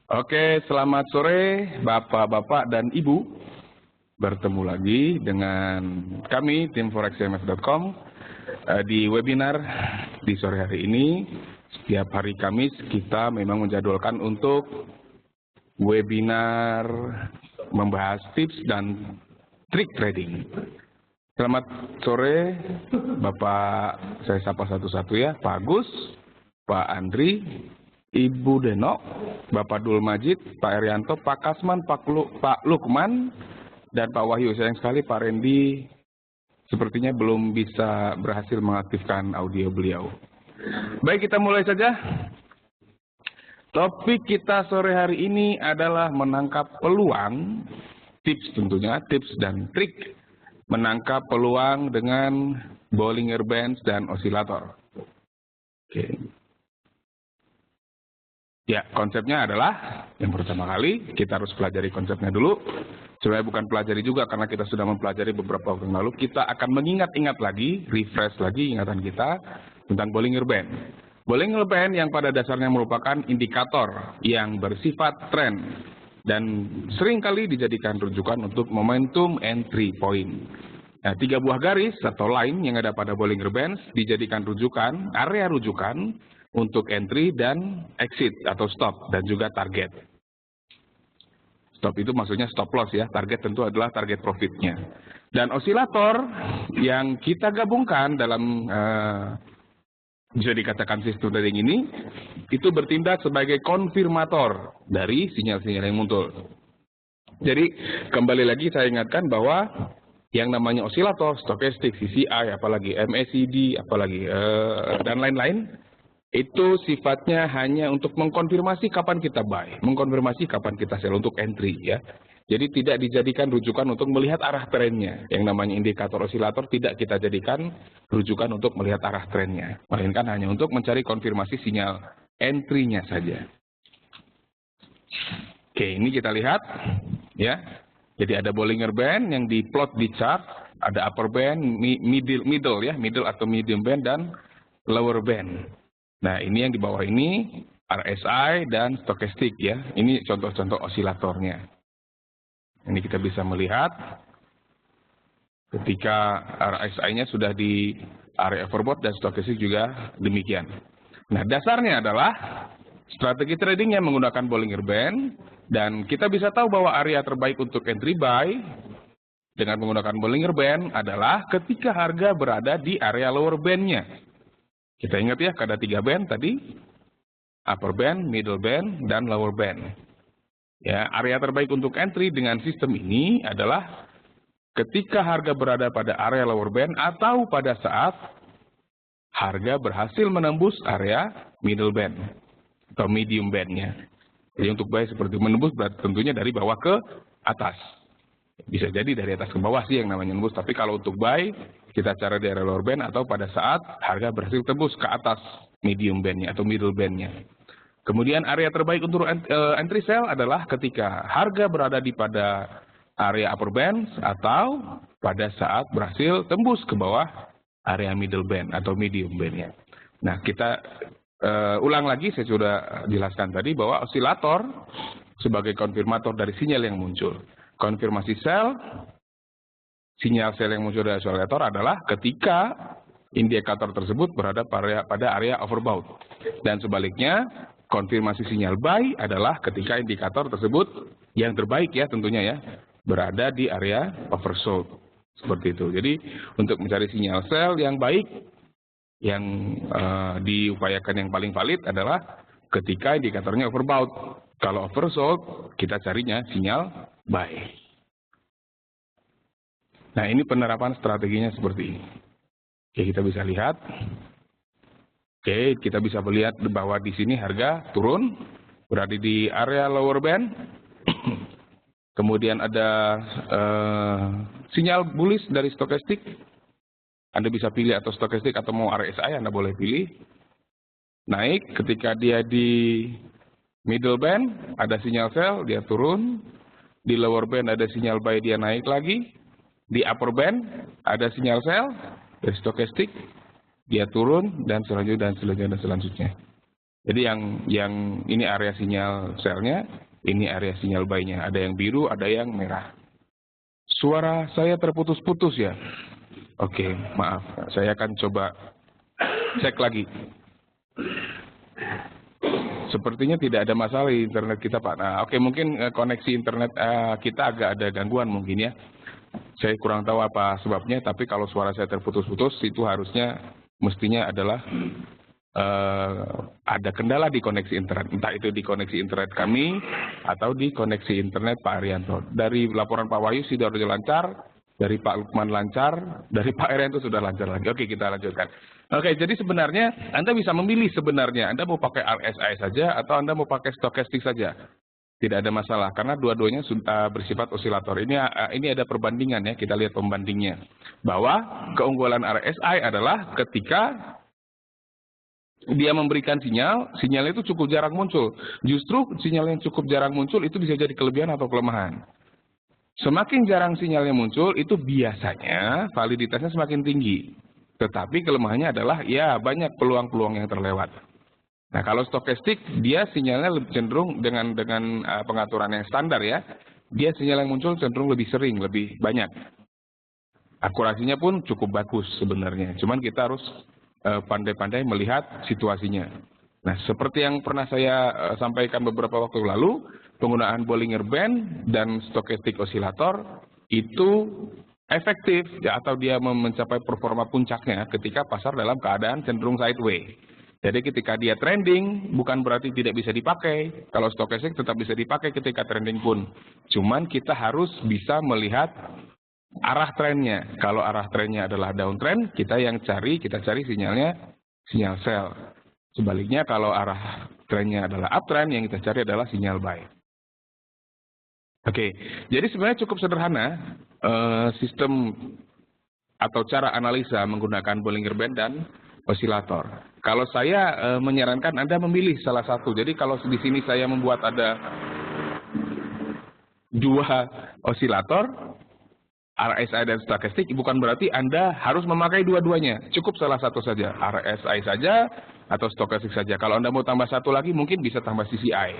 Oke, selamat sore Bapak-Bapak dan Ibu. Bertemu lagi dengan kami, tim forexcmf.com, di webinar di sore hari ini. Setiap hari Kamis kita memang menjadwalkan untuk webinar membahas tips dan trik trading. Selamat sore Bapak, saya sapa satu-satu ya, Pak Agus, Pak Andri, Ibu Deno, Bapak Dul Majid, Pak Erianto, Pak Kasman, Pak Lukman, dan Pak Wahyu. Sayang sekali Pak Rendi sepertinya belum bisa berhasil mengaktifkan audio beliau. Baik, kita mulai saja. Topik kita sore hari ini adalah menangkap peluang, tips tentunya, tips dan trik menangkap peluang dengan Bollinger Bands dan osilator. Oke. Ya, konsepnya adalah yang pertama kali kita harus pelajari konsepnya dulu. Sebenarnya bukan pelajari juga karena kita sudah mempelajari beberapa waktu lalu. Kita akan mengingat-ingat lagi, refresh lagi ingatan kita tentang Bollinger Band. Bollinger Band yang pada dasarnya merupakan indikator yang bersifat tren dan seringkali dijadikan rujukan untuk momentum entry point. Nah, 3 buah garis atau line yang ada pada Bollinger Bands dijadikan rujukan, area rujukan untuk entry dan exit atau stop dan juga target. Stop itu maksudnya stop loss ya, target tentu adalah target profitnya. Dan osilator yang kita gabungkan dalam bisa dikatakan sistem trading ini, itu bertindak sebagai konfirmator dari sinyal-sinyal yang muncul. Jadi kembali lagi saya ingatkan bahwa yang namanya osilator, stokastik, CCI, apalagi MACD, apalagi dan lain-lain, itu sifatnya hanya untuk mengkonfirmasi kapan kita buy, mengkonfirmasi kapan kita sell untuk entry ya. Jadi tidak dijadikan rujukan untuk melihat arah trennya. Yang namanya indikator osilator tidak kita jadikan rujukan untuk melihat arah trennya, melainkan hanya untuk mencari konfirmasi sinyal entry-nya saja. Oke, ini kita lihat ya. Jadi ada Bollinger Band yang diplot di chart, ada upper band, middle atau medium band dan lower band. Nah, ini yang di bawah ini RSI dan stokastik ya. Ini contoh-contoh osilatornya. Ini kita bisa melihat ketika RSI-nya sudah di area overbought dan stokastik juga demikian. Nah, dasarnya adalah strategi trading yang menggunakan Bollinger Band dan kita bisa tahu bahwa area terbaik untuk entry buy dengan menggunakan Bollinger Band adalah ketika harga berada di area lower band-nya. Kita ingat ya, ada 3 band tadi, upper band, middle band, dan lower band. Ya, area terbaik untuk entry dengan sistem ini adalah ketika harga berada pada area lower band atau pada saat harga berhasil menembus area middle band atau medium band-nya. Jadi untuk buy seperti menembus berarti tentunya dari bawah ke atas. Bisa jadi dari atas ke bawah sih yang namanya nembus, tapi kalau untuk buy kita cari di area lower band atau pada saat harga berhasil tembus ke atas medium band-nya atau middle band-nya. Kemudian area terbaik untuk entry sell adalah ketika harga berada di pada area upper band atau pada saat berhasil tembus ke bawah area middle band atau medium band-nya. Nah, kita ulang lagi, saya sudah jelaskan tadi bahwa osilator sebagai konfirmator dari sinyal yang muncul. Konfirmasi sell, sinyal sell yang muncul dari osilator adalah ketika indikator tersebut berada pada area overbought. Dan sebaliknya, konfirmasi sinyal buy adalah ketika indikator tersebut yang terbaik ya tentunya ya, berada di area oversold. Seperti itu. Jadi untuk mencari sinyal sell yang baik, yang diupayakan yang paling valid adalah ketika indikatornya overbought. Kalau oversold, kita carinya sinyal buy. Nah, ini penerapan strateginya seperti ini. Oke, kita bisa lihat. Oke, kita bisa melihat bahwa di sini harga turun, berada di area lower band. Kemudian ada sinyal bullish dari stokastik. Anda bisa pilih atau stokastik atau mau RSI, Anda boleh pilih. Naik, ketika dia di middle band, ada sinyal sell, dia turun. Di lower band ada sinyal buy, dia naik lagi. Di upper band ada sinyal sell dari stokastik, dia turun dan selanjutnya. Jadi yang ini area sinyal selnya, ini area sinyal buy-nya. Ada yang biru, ada yang merah. Suara saya terputus-putus ya? Oke, maaf. Saya akan coba cek lagi. Sepertinya tidak ada masalah di internet kita, Pak. Nah, oke, mungkin koneksi internet kita agak ada gangguan mungkin ya. Saya kurang tahu apa sebabnya, tapi kalau suara saya terputus-putus, itu harusnya mestinya adalah ada kendala di koneksi internet. Entah itu di koneksi internet kami, atau di koneksi internet Pak Arianto. Dari laporan Pak Wahyu sudah lancar, dari Pak Lukman lancar, dari Pak Arianto sudah lancar lagi. Oke, kita lanjutkan. Oke, jadi sebenarnya Anda bisa memilih sebenarnya. Anda mau pakai RSI saja, atau Anda mau pakai stokastik saja. Tidak ada masalah, karena dua-duanya sudah bersifat osilator. Ini ada perbandingan ya, kita lihat pembandingnya. Bahwa keunggulan RSI adalah ketika dia memberikan sinyal itu cukup jarang muncul. Justru sinyal yang cukup jarang muncul itu bisa jadi kelebihan atau kelemahan. Semakin jarang sinyalnya muncul, itu biasanya validitasnya semakin tinggi. Tetapi kelemahannya adalah ya banyak peluang-peluang yang terlewat. Nah, kalau stokastik, dia sinyalnya lebih cenderung dengan pengaturan yang standar ya. Dia sinyal yang muncul cenderung lebih sering, lebih banyak. Akurasinya pun cukup bagus sebenarnya. Cuman kita harus pandai-pandai melihat situasinya. Nah, seperti yang pernah saya sampaikan beberapa waktu lalu, penggunaan Bollinger Band dan stokastik osilator itu efektif ya, atau dia mencapai performa puncaknya ketika pasar dalam keadaan cenderung sideways. Jadi ketika dia trending, bukan berarti tidak bisa dipakai. Kalau stokastik tetap bisa dipakai ketika trending pun. Cuman kita harus bisa melihat arah trennya. Kalau arah trennya adalah downtrend, kita cari sinyalnya sinyal sell. Sebaliknya kalau arah trennya adalah uptrend, yang kita cari adalah sinyal buy. Oke, jadi sebenarnya cukup sederhana sistem atau cara analisa menggunakan Bollinger Band dan osilator. Kalau saya menyarankan Anda memilih salah satu. Jadi kalau di sini saya membuat ada 2 osilator, RSI dan stokastik, bukan berarti Anda harus memakai dua-duanya. Cukup salah satu saja, RSI saja atau stokastik saja. Kalau Anda mau tambah satu lagi, mungkin bisa tambah CCI.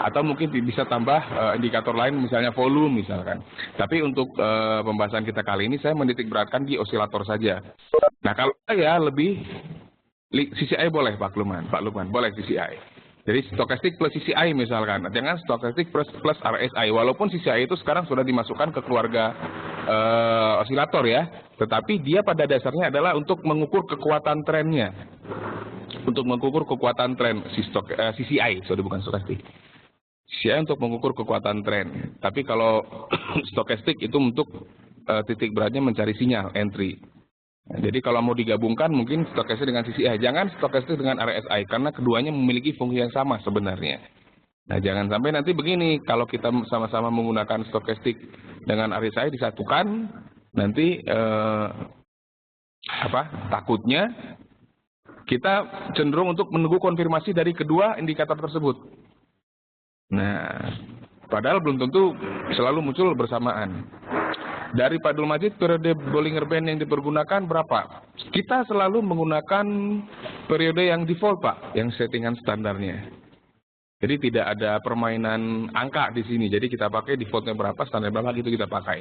Atau mungkin bisa tambah indikator lain, misalnya volume misalkan. Tapi untuk pembahasan kita kali ini, saya menitik beratkan di osilator saja. Nah, kalau saya lebih, CCI boleh Pak Lukman, boleh CCI. Jadi stokastik plus CCI misalkan, jangan stokastik plus RSI. Walaupun CCI itu sekarang sudah dimasukkan ke keluarga osilator ya, tetapi dia pada dasarnya adalah untuk mengukur kekuatan trennya, untuk mengukur kekuatan tren CCI, bukan stokastik. CCI untuk mengukur kekuatan tren. Tapi kalau stokastik itu untuk titik beratnya mencari sinyal entry. Nah, jadi kalau mau digabungkan mungkin stokastik dengan CCI, jangan stokastik dengan RSI karena keduanya memiliki fungsi yang sama sebenarnya. Nah, jangan sampai nanti begini, kalau kita sama-sama menggunakan stokastik dengan RSI disatukan, nanti takutnya kita cenderung untuk menunggu konfirmasi dari kedua indikator tersebut. Nah, padahal belum tentu selalu muncul bersamaan. Dari Pak Abdul Majid, periode Bollinger Band yang dipergunakan berapa? Kita selalu menggunakan periode yang default, Pak, yang settingan standarnya. Jadi tidak ada permainan angka di sini. Jadi kita pakai defaultnya berapa, standar berapa, gitu kita pakai.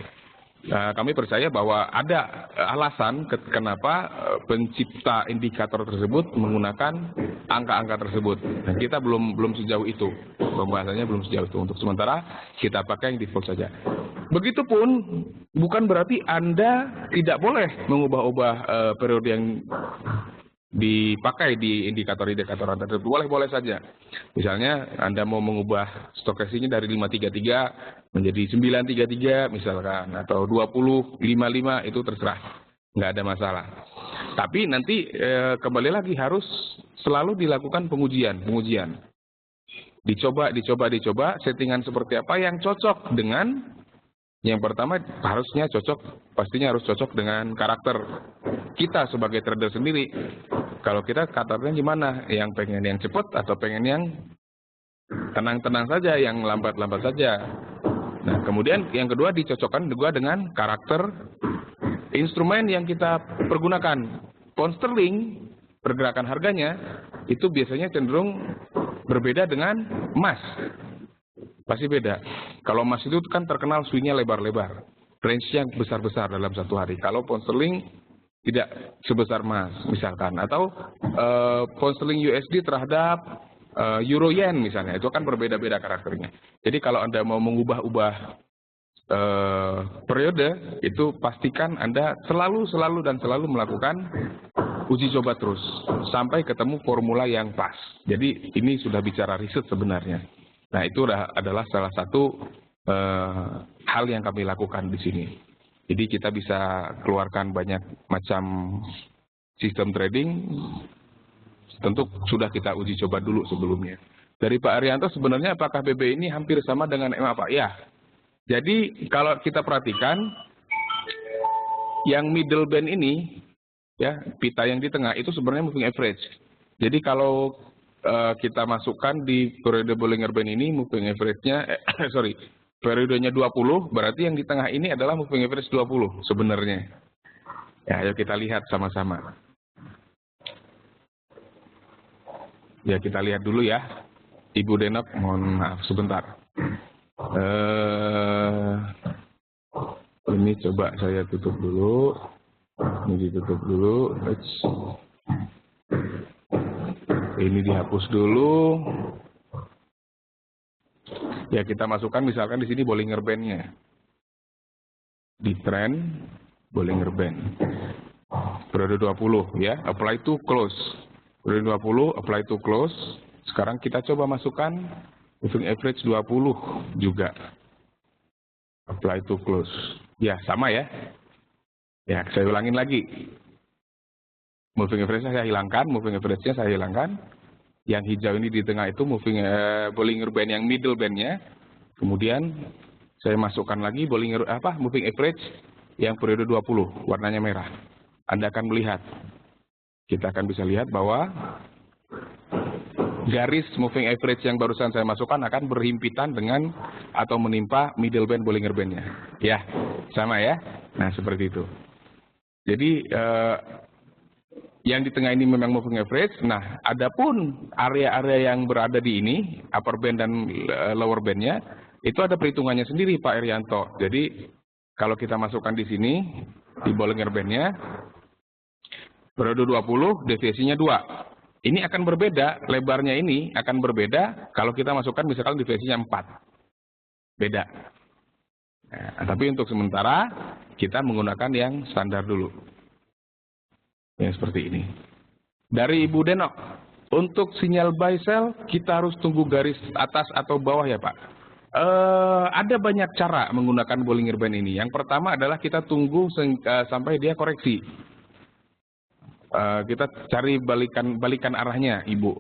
Nah, kami percaya bahwa ada alasan kenapa pencipta indikator tersebut menggunakan angka-angka tersebut. Dan kita belum sejauh itu. Pembahasannya belum sejauh itu. Untuk sementara kita pakai yang default saja. Begitupun bukan berarti Anda tidak boleh mengubah-ubah periode yang dipakai di indikator-indikator Anda. Boleh saja. Misalnya Anda mau mengubah stokastiknya dari 533 menjadi 933 misalkan, atau 2055, itu terserah. Nggak ada masalah. Tapi nanti kembali lagi harus selalu dilakukan pengujian. Dicoba, settingan seperti apa yang cocok dengan, yang pertama pastinya harus cocok dengan karakter kita sebagai trader sendiri. Kalau kita karakternya gimana? Yang pengen yang cepat atau pengen yang tenang-tenang saja, yang lambat-lambat saja. Nah, kemudian yang kedua dicocokkan juga dengan karakter instrumen yang kita pergunakan. Pound sterling pergerakan harganya itu biasanya cenderung berbeda dengan emas. Pasti beda. Kalau emas itu kan terkenal swingnya lebar-lebar, range-nya besar-besar dalam satu hari. Kalau pound sterling tidak sebesar emas misalkan, atau pound sterling USD terhadap euro yen misalnya, itu kan berbeda-beda karakternya. Jadi kalau Anda mau mengubah-ubah periode, itu pastikan Anda selalu melakukan uji coba terus sampai ketemu formula yang pas. Jadi ini sudah bicara riset sebenarnya. Nah, itu adalah salah satu hal yang kami lakukan di sini. Jadi kita bisa keluarkan banyak macam sistem trading, tentu sudah kita uji coba dulu sebelumnya. Dari Pak Arianto, sebenarnya apakah BB ini hampir sama dengan MA, Pak? Ya. Jadi kalau kita perhatikan, yang middle band ini, ya, pita yang di tengah itu sebenarnya moving average. Jadi kalau kita masukkan di periode Bollinger Band ini, moving average-nya, periodenya 20, berarti yang di tengah ini adalah moving average 20 sebenarnya. Ya, ayo kita lihat sama-sama. Ya, kita lihat dulu ya. Ibu Denok, mohon maaf sebentar. Ini coba saya tutup dulu. Ini ditutup dulu. Ini dihapus dulu. Ya, kita masukkan misalkan di sini Bollinger Band-nya. Di trend Bollinger Band. Periode 20 ya, apply to close. Periode 20 apply to close. Sekarang kita coba masukkan moving average 20 juga. Apply to close. Ya, sama ya. Ya, saya ulangin lagi. Moving average-nya saya hilangkan, moving average-nya saya hilangkan. Yang hijau ini di tengah itu Bollinger Band yang middle band-nya. Kemudian saya masukkan lagi moving average yang periode 20, warnanya merah. Anda akan melihat. Kita akan bisa lihat bahwa garis moving average yang barusan saya masukkan akan berhimpitan dengan atau menimpa middle band Bollinger Band-nya. Ya, sama ya. Nah, seperti itu. Jadi yang di tengah ini memang moving average. Nah, adapun area-area yang berada di ini, upper band dan lower band-nya, itu ada perhitungannya sendiri Pak Arianto. Jadi kalau kita masukkan di sini, di Bollinger Band-nya, periode 20, deviasinya 2. Ini akan berbeda, lebarnya ini akan berbeda kalau kita masukkan misalkan deviasinya 4. Beda. Nah, tapi untuk sementara, kita menggunakan yang standar dulu. Yang seperti ini. Dari Ibu Denok, untuk sinyal buy sell kita harus tunggu garis atas atau bawah ya Pak? Ada banyak cara menggunakan Bollinger Band ini. Yang pertama adalah kita tunggu sampai dia koreksi. Kita cari balikan arahnya, Ibu.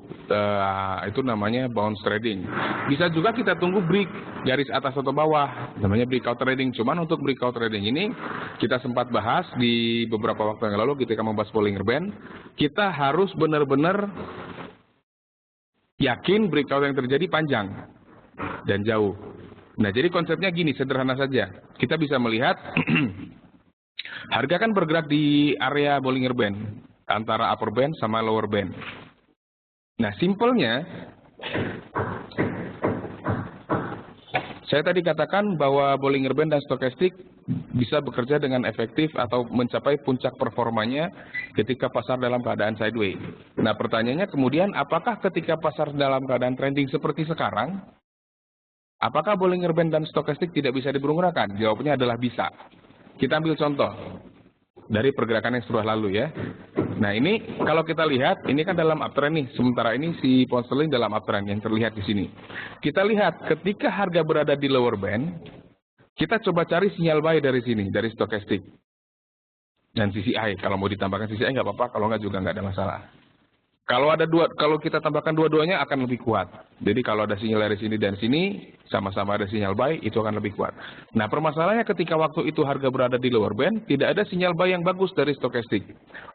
Itu namanya bounce trading. Bisa juga kita tunggu break garis atas atau bawah, namanya breakout trading. Cuman untuk breakout trading ini kita sempat bahas di beberapa waktu yang lalu ketika membahas Bollinger Band. Kita harus benar-benar yakin breakout yang terjadi panjang dan jauh. Nah, jadi konsepnya gini, sederhana saja. Kita bisa melihat harga kan bergerak di area Bollinger Band, antara upper band sama lower band. Nah, simpelnya, saya tadi katakan bahwa Bollinger Band dan Stochastic bisa bekerja dengan efektif atau mencapai puncak performanya ketika pasar dalam keadaan sideways. Nah, pertanyaannya kemudian, apakah ketika pasar dalam keadaan trending seperti sekarang, apakah Bollinger Band dan Stochastic tidak bisa dipergunakan? Jawabnya adalah bisa. Kita ambil contoh dari pergerakan yang sudah lalu ya. Nah, ini kalau kita lihat, ini kan dalam uptrend nih. Sementara ini si pound sterling dalam uptrend yang terlihat di sini. Kita lihat ketika harga berada di lower band, kita coba cari sinyal buy dari sini, dari Stochastic dan CCI. Kalau mau ditambahkan CCI nggak apa-apa, kalau nggak juga nggak ada masalah. Kalau kita tambahkan dua-duanya akan lebih kuat. Jadi kalau ada sinyal dari sini dan sini, sama-sama ada sinyal buy, itu akan lebih kuat. Nah, permasalahannya ketika waktu itu harga berada di lower band, tidak ada sinyal buy yang bagus dari Stochastic.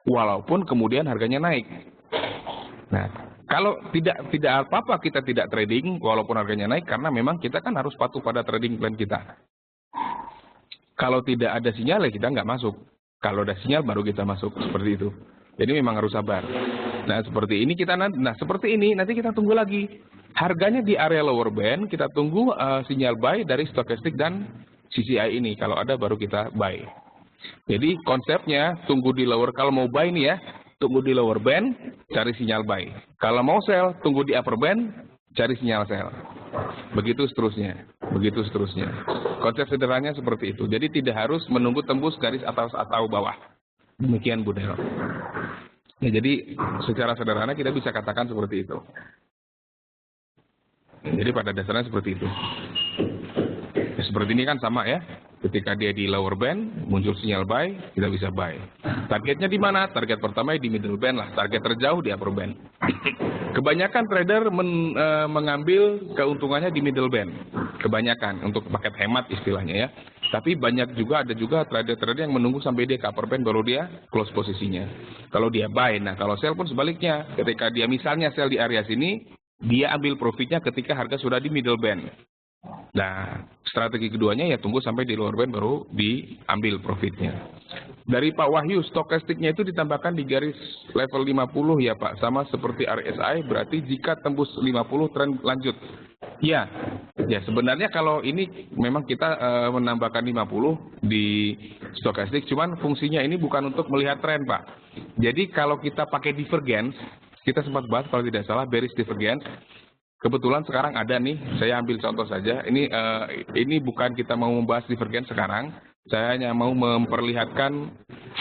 Walaupun kemudian harganya naik. Nah, kalau tidak apa-apa kita tidak trading, walaupun harganya naik, karena memang kita kan harus patuh pada trading plan kita. Kalau tidak ada sinyal, ya kita nggak masuk. Kalau ada sinyal, baru kita masuk. Seperti itu. Jadi memang harus sabar. Nah, seperti ini seperti ini nanti kita tunggu lagi. Harganya di area lower band, kita tunggu sinyal buy dari stochastic dan CCI ini. Kalau ada baru kita buy. Jadi konsepnya tunggu di lower, kalau mau buy nih ya, tunggu di lower band, cari sinyal buy. Kalau mau sell, tunggu di upper band, cari sinyal sell. Begitu seterusnya. Begitu seterusnya. Konsep sederhananya seperti itu. Jadi tidak harus menunggu tembus garis atas atau bawah. Demikian Bu Del. Ya, jadi secara sederhana kita bisa katakan seperti itu. Jadi pada dasarnya seperti itu. Ya, seperti ini kan sama ya. Ketika dia di lower band, muncul sinyal buy, kita bisa buy. Targetnya di mana? Target pertama di middle band lah. Target terjauh di upper band. Kebanyakan trader mengambil keuntungannya di middle band. Kebanyakan untuk paket hemat istilahnya ya. Tapi banyak juga, ada juga trader-trader yang menunggu sampai dia ke upper band baru dia close posisinya. Kalau dia buy, nah kalau sell pun sebaliknya. Ketika dia misalnya sell di area sini, dia ambil profitnya ketika harga sudah di middle band. Nah, strategi keduanya ya tunggu sampai di lower band baru diambil profitnya. Dari Pak Wahyu, stokastiknya itu ditambahkan di garis level 50 ya Pak. Sama seperti RSI, berarti jika tembus 50 tren lanjut. Ya sebenarnya kalau ini memang kita menambahkan 50 di stokastik, cuman fungsinya ini bukan untuk melihat tren Pak. Jadi kalau kita pakai divergence, kita sempat bahas kalau tidak salah bearish divergence. Kebetulan sekarang ada nih, saya ambil contoh saja. Ini bukan kita mau membahas divergence sekarang. Saya hanya mau memperlihatkan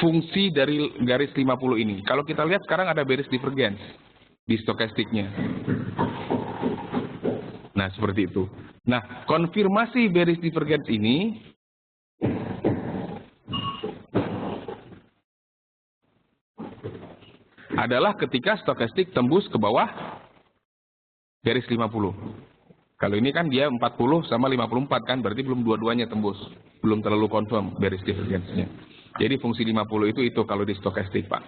fungsi dari garis 50 ini. Kalau kita lihat sekarang ada bearish divergence di stokastiknya. Nah, seperti itu. Nah, konfirmasi bearish divergence ini adalah ketika stokastik tembus ke bawah garis 50. Kalau ini kan dia 40 sama 54 kan, berarti belum dua-duanya tembus. Belum terlalu confirm bearish divergence-nya. Jadi fungsi 50 itu kalau di stokastik Pak.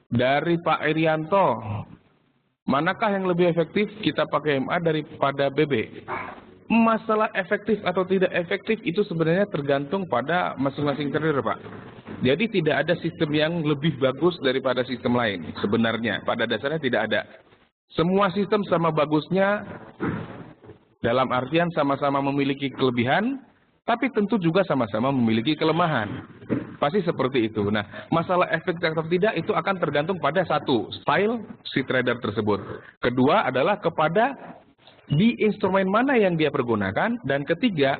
Dari Pak Irianto, manakah yang lebih efektif kita pakai MA daripada BB? Masalah efektif atau tidak efektif itu sebenarnya tergantung pada masing-masing trader Pak. Jadi tidak ada sistem yang lebih bagus daripada sistem lain sebenarnya. Pada dasarnya tidak ada. Semua sistem sama bagusnya dalam artian sama-sama memiliki kelebihan, tapi tentu juga sama-sama memiliki kelemahan. Pasti seperti itu. Nah, masalah efektif atau tidak itu akan tergantung pada satu, style si trader tersebut. Kedua adalah kepada di instrumen mana yang dia pergunakan. Dan ketiga,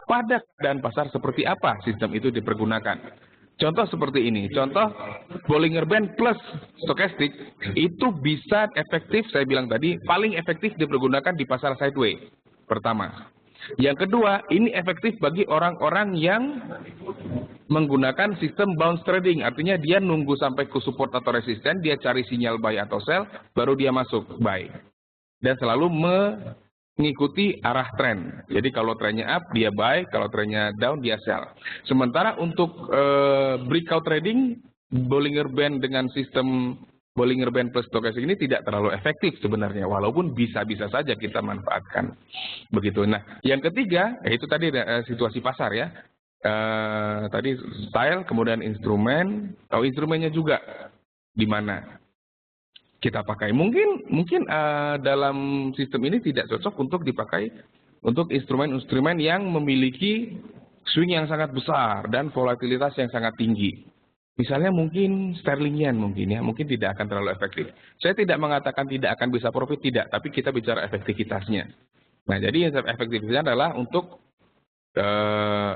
pada keadaan pasar seperti apa sistem itu dipergunakan. Contoh seperti ini, contoh Bollinger Band plus Stochastic itu bisa efektif, saya bilang tadi, paling efektif dipergunakan di pasar sideways, pertama. Yang kedua, ini efektif bagi orang-orang yang menggunakan sistem bounce trading, artinya dia nunggu sampai ke support atau resisten, dia cari sinyal buy atau sell, baru dia masuk buy. Dan selalu mengikuti arah tren. Jadi kalau trennya up dia buy, kalau trennya down dia sell. Sementara untuk breakout trading, Bollinger Band dengan sistem Bollinger Band plus Stochastic ini tidak terlalu efektif sebenarnya, walaupun bisa-bisa saja kita manfaatkan. Begitu. Nah, yang ketiga, yaitu tadi situasi pasar ya. Tadi style, kemudian instrumen, atau instrumennya juga di mana kita pakai. Mungkin dalam sistem ini tidak cocok untuk dipakai untuk instrumen-instrumen yang memiliki swing yang sangat besar dan volatilitas yang sangat tinggi. Misalnya mungkin sterling yen mungkin tidak akan terlalu efektif. Saya tidak mengatakan tidak akan bisa profit, tidak, tapi kita bicara efektivitasnya. Nah, jadi efektivitasnya adalah untuk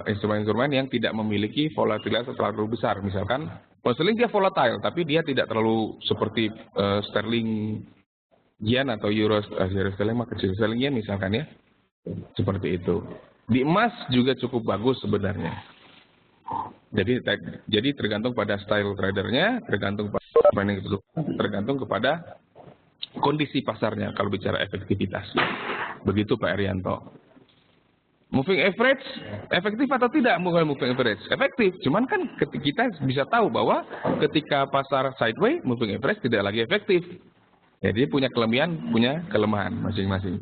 instrumen-instrumen yang tidak memiliki volatilitas terlalu besar. Misalkan sterling dia volatile, tapi dia tidak terlalu seperti sterling yen atau euro sterling kecil. Sterling yen misalkan ya, seperti itu. Di emas juga cukup bagus sebenarnya. Jadi tergantung pada style tradernya, tergantung kepada kondisi pasarnya kalau bicara efektivitas. Begitu Pak Irianto. Moving average efektif atau tidak moving average? Efektif, cuman kan kita bisa tahu bahwa ketika pasar sideways moving average tidak lagi efektif. Jadi punya kelebihan, punya kelemahan masing-masing.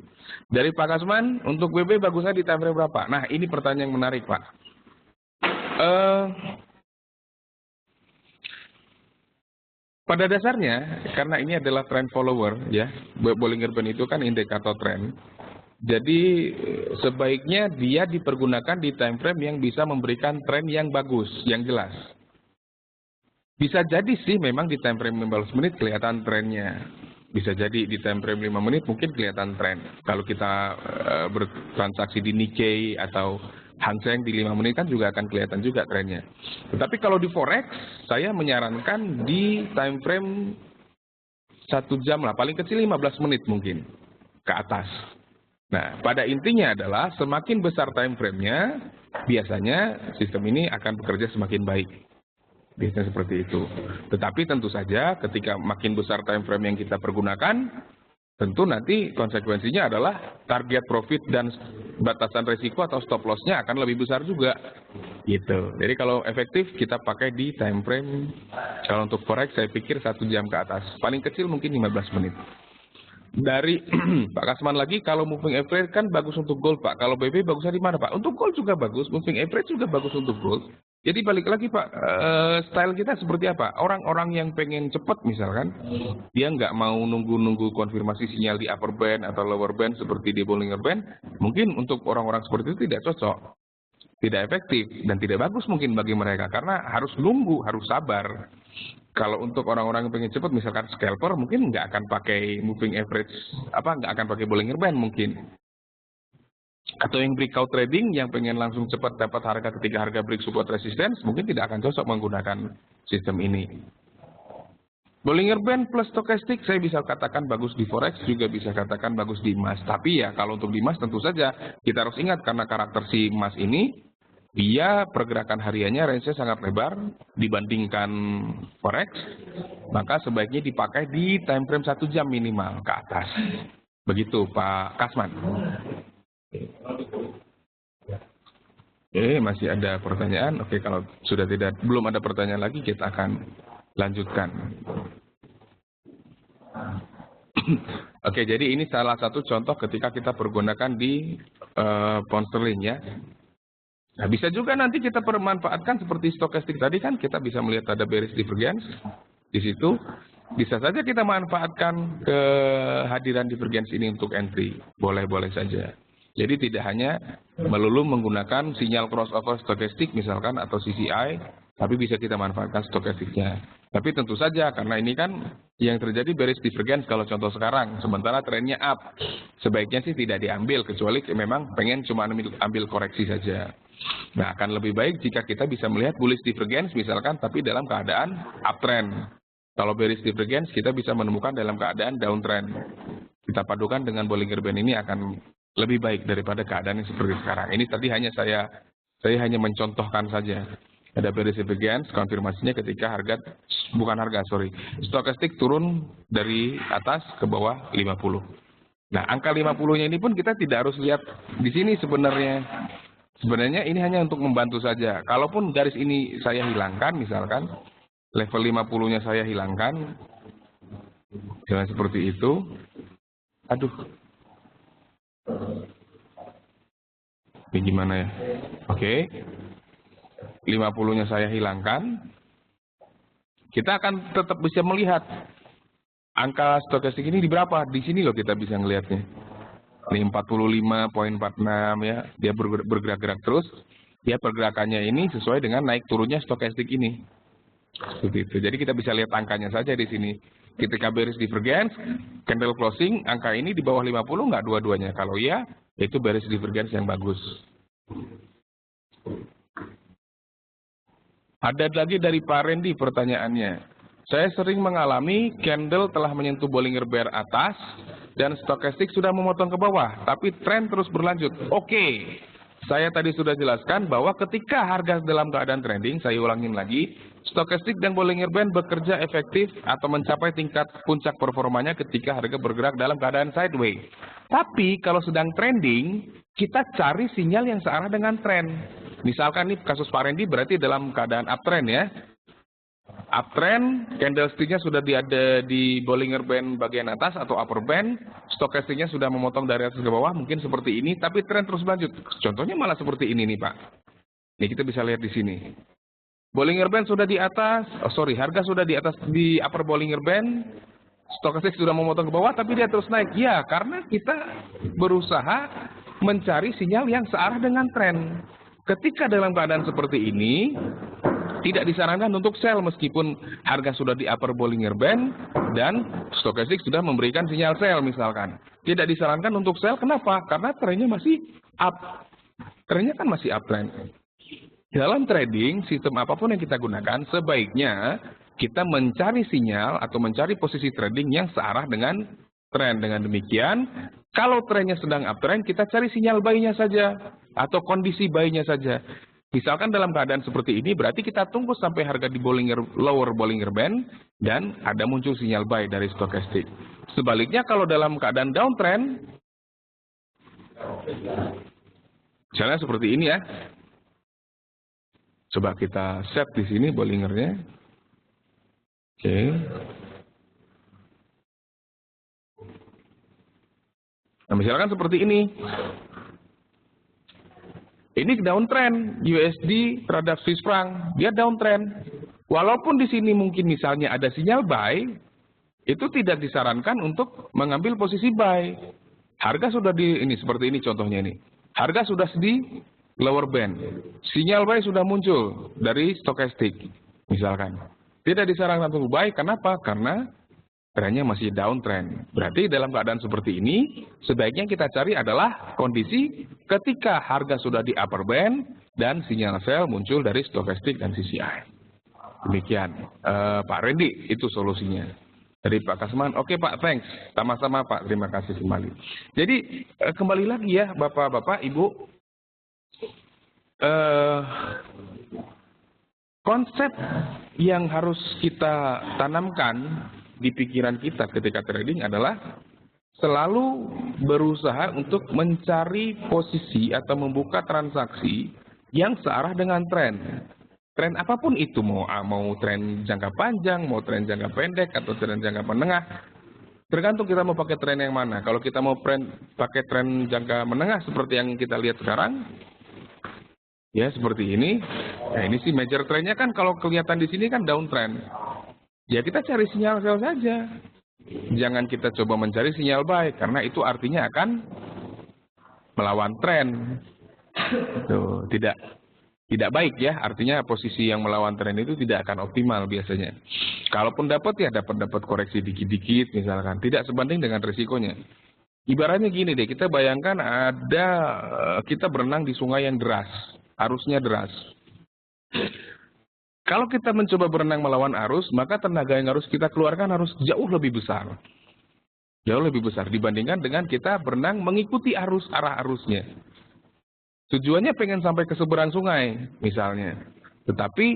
Dari Pak Kasman, untuk BB bagusnya di time frame berapa? Nah, ini pertanyaan yang menarik Pak. Pada dasarnya, karena ini adalah trend follower, ya, Bollinger Band itu kan indikator tren. Jadi sebaiknya dia dipergunakan di time frame yang bisa memberikan tren yang bagus, yang jelas. Bisa jadi sih memang di time frame 15 menit kelihatan trennya. Bisa jadi di time frame 5 menit mungkin kelihatan tren. Kalau kita bertransaksi di Nikkei atau Hang Seng di 5 menit kan juga akan kelihatan juga trennya. Tetapi kalau di Forex, saya menyarankan di time frame 1 jam lah, paling kecil 15 menit mungkin ke atas. Nah, pada intinya adalah semakin besar time frame-nya, biasanya sistem ini akan bekerja semakin baik. Biasanya seperti itu. Tetapi tentu saja ketika makin besar time frame yang kita pergunakan, tentu nanti konsekuensinya adalah target profit dan batasan risiko atau stop loss-nya akan lebih besar juga. Gitu. Jadi kalau efektif kita pakai di time frame, kalau untuk Forex saya pikir 1 jam ke atas. Paling kecil mungkin 15 menit. Dari Pak Kasman lagi, kalau moving average kan bagus untuk gold Pak. Kalau BB bagusnya di mana Pak? Untuk gold juga bagus, moving average juga bagus untuk gold. Jadi balik lagi Pak, style kita seperti apa? Orang-orang yang pengen cepat misalkan, dia nggak mau nunggu-nunggu konfirmasi sinyal di upper band atau lower band seperti di Bollinger Band, mungkin untuk orang-orang seperti itu tidak cocok, tidak efektif, dan tidak bagus mungkin bagi mereka, karena harus nunggu, harus sabar. Kalau untuk orang-orang yang pengen cepat, misalkan scalper, mungkin nggak akan pakai moving average, nggak akan pakai Bollinger Band mungkin. Atau yang breakout trading yang pengen langsung cepat dapat harga ketika harga break support resistance mungkin tidak akan cocok menggunakan sistem ini. Bollinger Band plus stochastic saya bisa katakan bagus di Forex, juga bisa katakan bagus di emas. Tapi ya kalau untuk di emas tentu saja kita harus ingat karena karakter si emas ini dia pergerakan hariannya range-nya sangat lebar dibandingkan Forex, maka sebaiknya dipakai di time frame 1 jam minimal ke atas. Begitu Pak Kasman. Masih ada pertanyaan? Oke, kalau sudah belum ada pertanyaan lagi, kita akan lanjutkan. Oke, jadi ini salah satu contoh ketika kita pergunakan di pound sterling ya. Nah, bisa juga nanti kita permanfaatkan seperti stokastik tadi kan, kita bisa melihat ada bearish divergence di situ. Bisa saja kita manfaatkan kehadiran divergence ini untuk entry. Boleh-boleh saja. Jadi tidak hanya melulu menggunakan sinyal crossover stokastik misalkan atau CCI, tapi bisa kita manfaatkan stokastiknya. Tapi tentu saja karena ini kan yang terjadi bearish divergence kalau contoh sekarang, sementara trennya up. Sebaiknya sih tidak diambil kecuali memang pengen cuma ambil koreksi saja. Nah, akan lebih baik jika kita bisa melihat bullish divergence misalkan tapi dalam keadaan uptrend. Kalau bearish divergence kita bisa menemukan dalam keadaan downtrend. Kita padukan dengan Bollinger Band ini akan lebih baik daripada keadaan yang seperti sekarang. Ini tadi hanya saya hanya mencontohkan saja. Ada bearish divergence, konfirmasinya ketika stokastik turun dari atas ke bawah 50. Nah, angka 50-nya ini pun kita tidak harus lihat di sini sebenarnya. Sebenarnya ini hanya untuk membantu saja. Kalaupun garis ini saya hilangkan, misalkan level 50-nya saya hilangkan, jangan seperti itu. Aduh. Ini gimana ya? Oke. 50-nya saya hilangkan. Kita akan tetap bisa melihat angka stokastik ini di berapa. Di sini loh kita bisa melihatnya. Ini 45.46 ya. Dia bergerak-gerak terus. Dia pergerakannya ini sesuai dengan naik turunnya stokastik ini. Seperti itu. Jadi kita bisa lihat angkanya saja di sini. Ketika bearish divergence, candle closing, angka ini di bawah 50 nggak dua-duanya? Kalau iya, itu bearish divergence yang bagus. Ada lagi dari Pak Randy pertanyaannya. Saya sering mengalami candle telah menyentuh Bollinger Band atas dan stokastik sudah memotong ke bawah, tapi tren terus berlanjut. Oke, saya tadi sudah jelaskan bahwa ketika harga dalam keadaan trending, saya ulangin lagi, stokastik dan Bollinger Band bekerja efektif atau mencapai tingkat puncak performanya ketika harga bergerak dalam keadaan sideways. Tapi kalau sedang trending, kita cari sinyal yang searah dengan tren. Misalkan nih kasus Pak Randy berarti dalam keadaan uptrend ya. Uptrend, candlestick-nya sudah ada di Bollinger Band bagian atas atau upper band, stokastiknya sudah memotong dari atas ke bawah, mungkin seperti ini, tapi tren terus lanjut. Contohnya malah seperti ini nih Pak. Ini kita bisa lihat di sini. Bollinger Band sudah di atas, harga sudah di atas di upper Bollinger Band, stokastik sudah memotong ke bawah, tapi dia terus naik. Ya, karena kita berusaha mencari sinyal yang searah dengan tren. Ketika dalam keadaan seperti ini, tidak disarankan untuk sell meskipun harga sudah di upper Bollinger Band dan stokastik sudah memberikan sinyal sell misalkan. Tidak disarankan untuk sell, kenapa? Karena trennya masih up. Trennya kan masih uptrend. Dalam trading, sistem apapun yang kita gunakan, sebaiknya kita mencari sinyal atau mencari posisi trading yang searah dengan tren. Dengan demikian, kalau trennya sedang uptrend, kita cari sinyal buy-nya saja atau kondisi buy-nya saja. Misalkan dalam keadaan seperti ini, berarti kita tunggu sampai harga di lower Bollinger Band dan ada muncul sinyal buy dari stokastik. Sebaliknya, kalau dalam keadaan downtrend, misalnya seperti ini ya. Coba kita set di sini Bollingernya. Oke. Nah, misalkan seperti ini. Ini downtrend USD terhadap Swiss franc, dia downtrend. Walaupun di sini mungkin misalnya ada sinyal buy, itu tidak disarankan untuk mengambil posisi buy. Harga sudah di ini seperti ini contohnya ini. Harga sudah di lower band. Sinyal buy sudah muncul dari stokastik misalkan. Tidak disarankan untuk buy, kenapa? Karena trennya masih downtrend. Berarti dalam keadaan seperti ini, sebaiknya kita cari adalah kondisi ketika harga sudah di upper band dan sinyal sell muncul dari stokastik dan CCI. Demikian, Pak Randy, itu solusinya. Dari Pak Kasman, oke Pak, thanks. Sama-sama Pak, terima kasih kembali. Jadi, kembali lagi ya Bapak-Bapak, Ibu. Konsep yang harus kita tanamkan di pikiran kita ketika trading adalah selalu berusaha untuk mencari posisi atau membuka transaksi yang searah dengan tren. Tren apapun itu, mau tren jangka panjang, mau tren jangka pendek, atau tren jangka menengah. Tergantung kita mau pakai tren yang mana. Kalau kita mau pakai tren jangka menengah seperti yang kita lihat sekarang, ya seperti ini. Nah ini sih major trendnya kan kalau kelihatan di sini kan downtrend. Ya kita cari sinyal sell saja. Jangan kita coba mencari sinyal buy karena itu artinya akan melawan tren. Tuh, tidak baik ya. Artinya posisi yang melawan tren itu tidak akan optimal biasanya. Kalaupun dapat ya dapat koreksi dikit-dikit misalkan. Tidak sebanding dengan risikonya. Ibaratnya gini deh, kita bayangkan kita berenang di sungai yang deras. Arusnya deras. Kalau kita mencoba berenang melawan arus, maka tenaga yang harus kita keluarkan harus jauh lebih besar. Jauh lebih besar dibandingkan dengan kita berenang mengikuti arah arusnya. Tujuannya pengen sampai ke seberang sungai, misalnya. Tetapi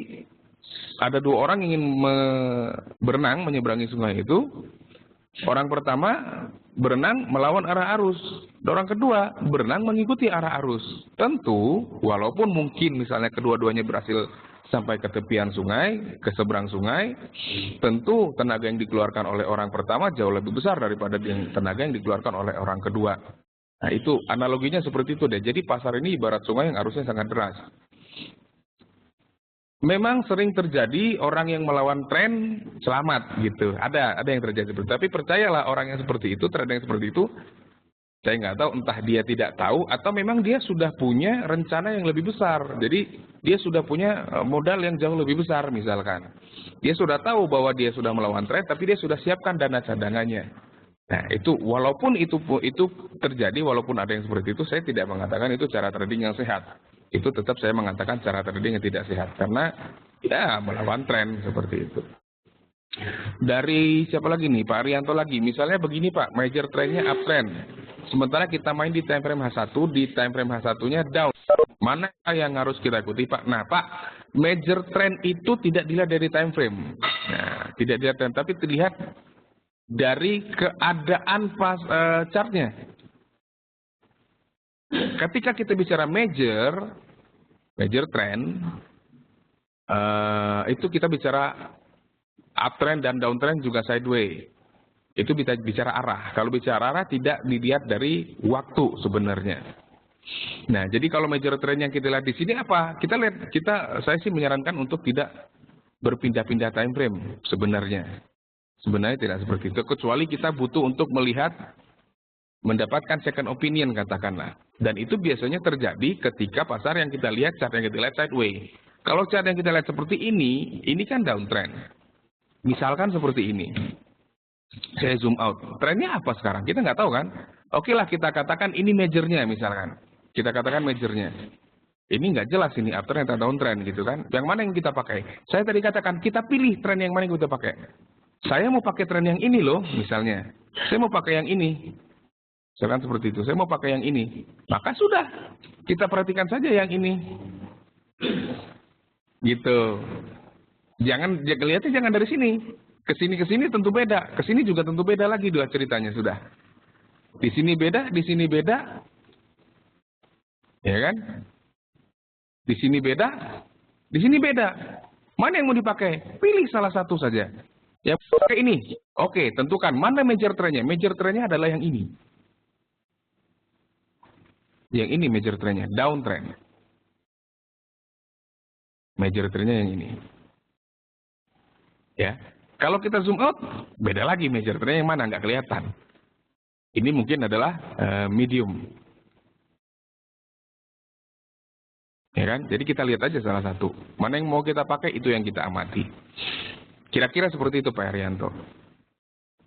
ada dua orang ingin berenang menyeberangi sungai itu. Orang pertama berenang melawan arah arus. Orang kedua berenang mengikuti arah arus. Tentu walaupun mungkin misalnya kedua-duanya berhasil sampai ke tepian sungai, ke seberang sungai, tentu tenaga yang dikeluarkan oleh orang pertama jauh lebih besar daripada tenaga yang dikeluarkan oleh orang kedua. Nah itu analoginya seperti itu deh. Jadi pasar ini ibarat sungai yang arusnya sangat deras. Memang sering terjadi orang yang melawan tren selamat gitu. Ada yang terjadi. Tapi percayalah orang yang seperti itu, tren yang seperti itu, saya nggak tahu entah dia tidak tahu atau memang dia sudah punya rencana yang lebih besar. Jadi dia sudah punya modal yang jauh lebih besar misalkan. Dia sudah tahu bahwa dia sudah melawan tren, tapi dia sudah siapkan dana cadangannya. Nah itu walaupun itu terjadi, walaupun ada yang seperti itu, saya tidak mengatakan itu cara trading yang sehat. Itu tetap saya mengatakan cara trading yang tidak sehat karena ya melawan tren seperti itu. Dari siapa lagi nih? Pak Arianto lagi. Misalnya begini Pak, major trendnya uptrend. Sementara kita main di time frame H1, di time frame H1-nya down. Mana yang harus kita ikuti Pak? Nah Pak, major trend itu tidak dilihat dari time frame. Nah, tidak dilihat tapi dilihat dari keadaan chartnya. Ketika kita bicara major trend, itu kita bicara uptrend dan downtrend juga sideways. Itu bisa bicara arah. Kalau bicara arah tidak dilihat dari waktu sebenarnya. Nah, jadi kalau major trend yang kita lihat di sini apa? Saya sih menyarankan untuk tidak berpindah-pindah time frame sebenarnya. Sebenarnya tidak seperti itu, kecuali kita butuh untuk mendapatkan second opinion katakanlah. Dan itu biasanya terjadi ketika pasar yang kita lihat, chart yang kita lihat sideways. Kalau chart yang kita lihat seperti ini kan downtrend. Misalkan seperti ini. Saya zoom out. Trennya apa sekarang? Kita nggak tahu kan? Oke lah kita katakan ini majornya misalkan. Kita katakan majornya. Ini nggak jelas ini uptrend atau downtrend gitu kan. Yang mana yang kita pakai? Saya tadi katakan kita pilih tren yang mana yang kita pakai. Saya mau pakai tren yang ini loh misalnya. Saya mau pakai yang ini. Misalkan seperti itu. Saya mau pakai yang ini. Maka sudah. Kita perhatikan saja yang ini. Gitu. Lihatnya jangan dari sini. Ke sini tentu beda. Ke sini juga tentu beda lagi dua ceritanya sudah. Di sini beda, di sini beda. Ya kan? Di sini beda, di sini beda. Mana yang mau dipakai? Pilih salah satu saja. Yang pakai ini. Oke, tentukan mana major trendnya. Major trendnya adalah yang ini. Yang ini major trendnya, downtrend. Major trendnya yang ini. Ya. Kalau kita zoom out, beda lagi major trendnya yang mana, nggak kelihatan. Ini mungkin adalah medium. Ya kan? Jadi kita lihat aja salah satu. Mana yang mau kita pakai, itu yang kita amati. Kira-kira seperti itu Pak Haryanto.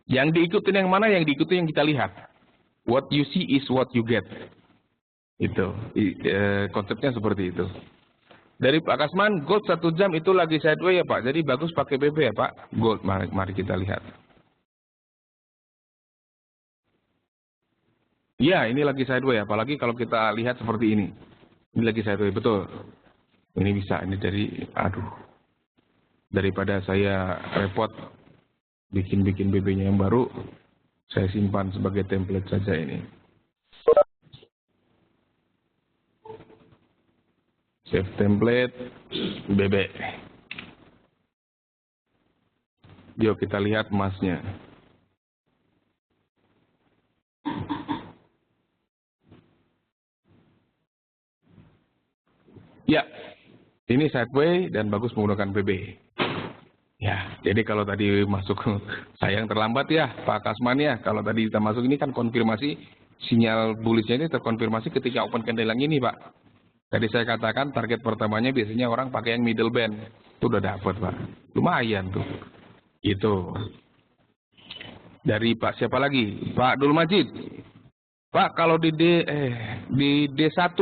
Yang diikutin yang mana, yang diikuti yang kita lihat. What you see is what you get. Itu. Konsepnya seperti itu. Dari Pak Kasman, gold 1 jam itu lagi sideways ya Pak. Jadi bagus pakai BB ya Pak. Gold, mari kita lihat. Ya, ini lagi sideways. Apalagi kalau kita lihat seperti ini. Ini lagi sideways, betul. Ini bisa, ini daripada saya repot bikin BB-nya yang baru, saya simpan sebagai template saja ini. Save template, BB. Yuk kita lihat emasnya. Ya, ini sideways dan bagus menggunakan BB. Ya, jadi kalau tadi masuk sayang terlambat ya Pak Kasman ya. Kalau tadi kita masuk ini kan konfirmasi sinyal bullishnya ini terkonfirmasi ketika open candle yang ini Pak. Tadi saya katakan target pertamanya biasanya orang pakai yang middle band. Itu udah dapat Pak. Lumayan tuh. Itu. Dari Pak siapa lagi? Pak Abdul Majid. Pak kalau di D1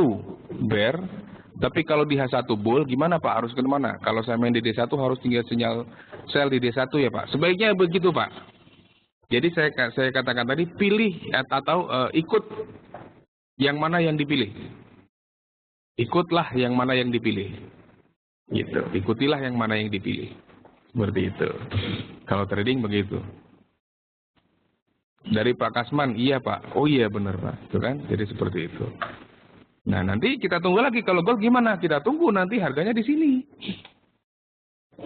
bear, tapi kalau di H1 bull gimana Pak? Harus ke mana? Kalau saya main di D1 harus tinggal sinyal sell di D1 ya Pak. Sebaiknya begitu Pak. Jadi saya katakan tadi pilih atau ikut yang mana yang dipilih. Ikutlah yang mana yang dipilih. Gitu. Ikutilah yang mana yang dipilih. Seperti itu. Kalau trading begitu. Dari Pak Kasman, iya Pak. Oh iya benar Pak. Itu kan? Jadi seperti itu. Nah nanti kita tunggu lagi. Kalau gold gimana? Kita tunggu nanti harganya di sini.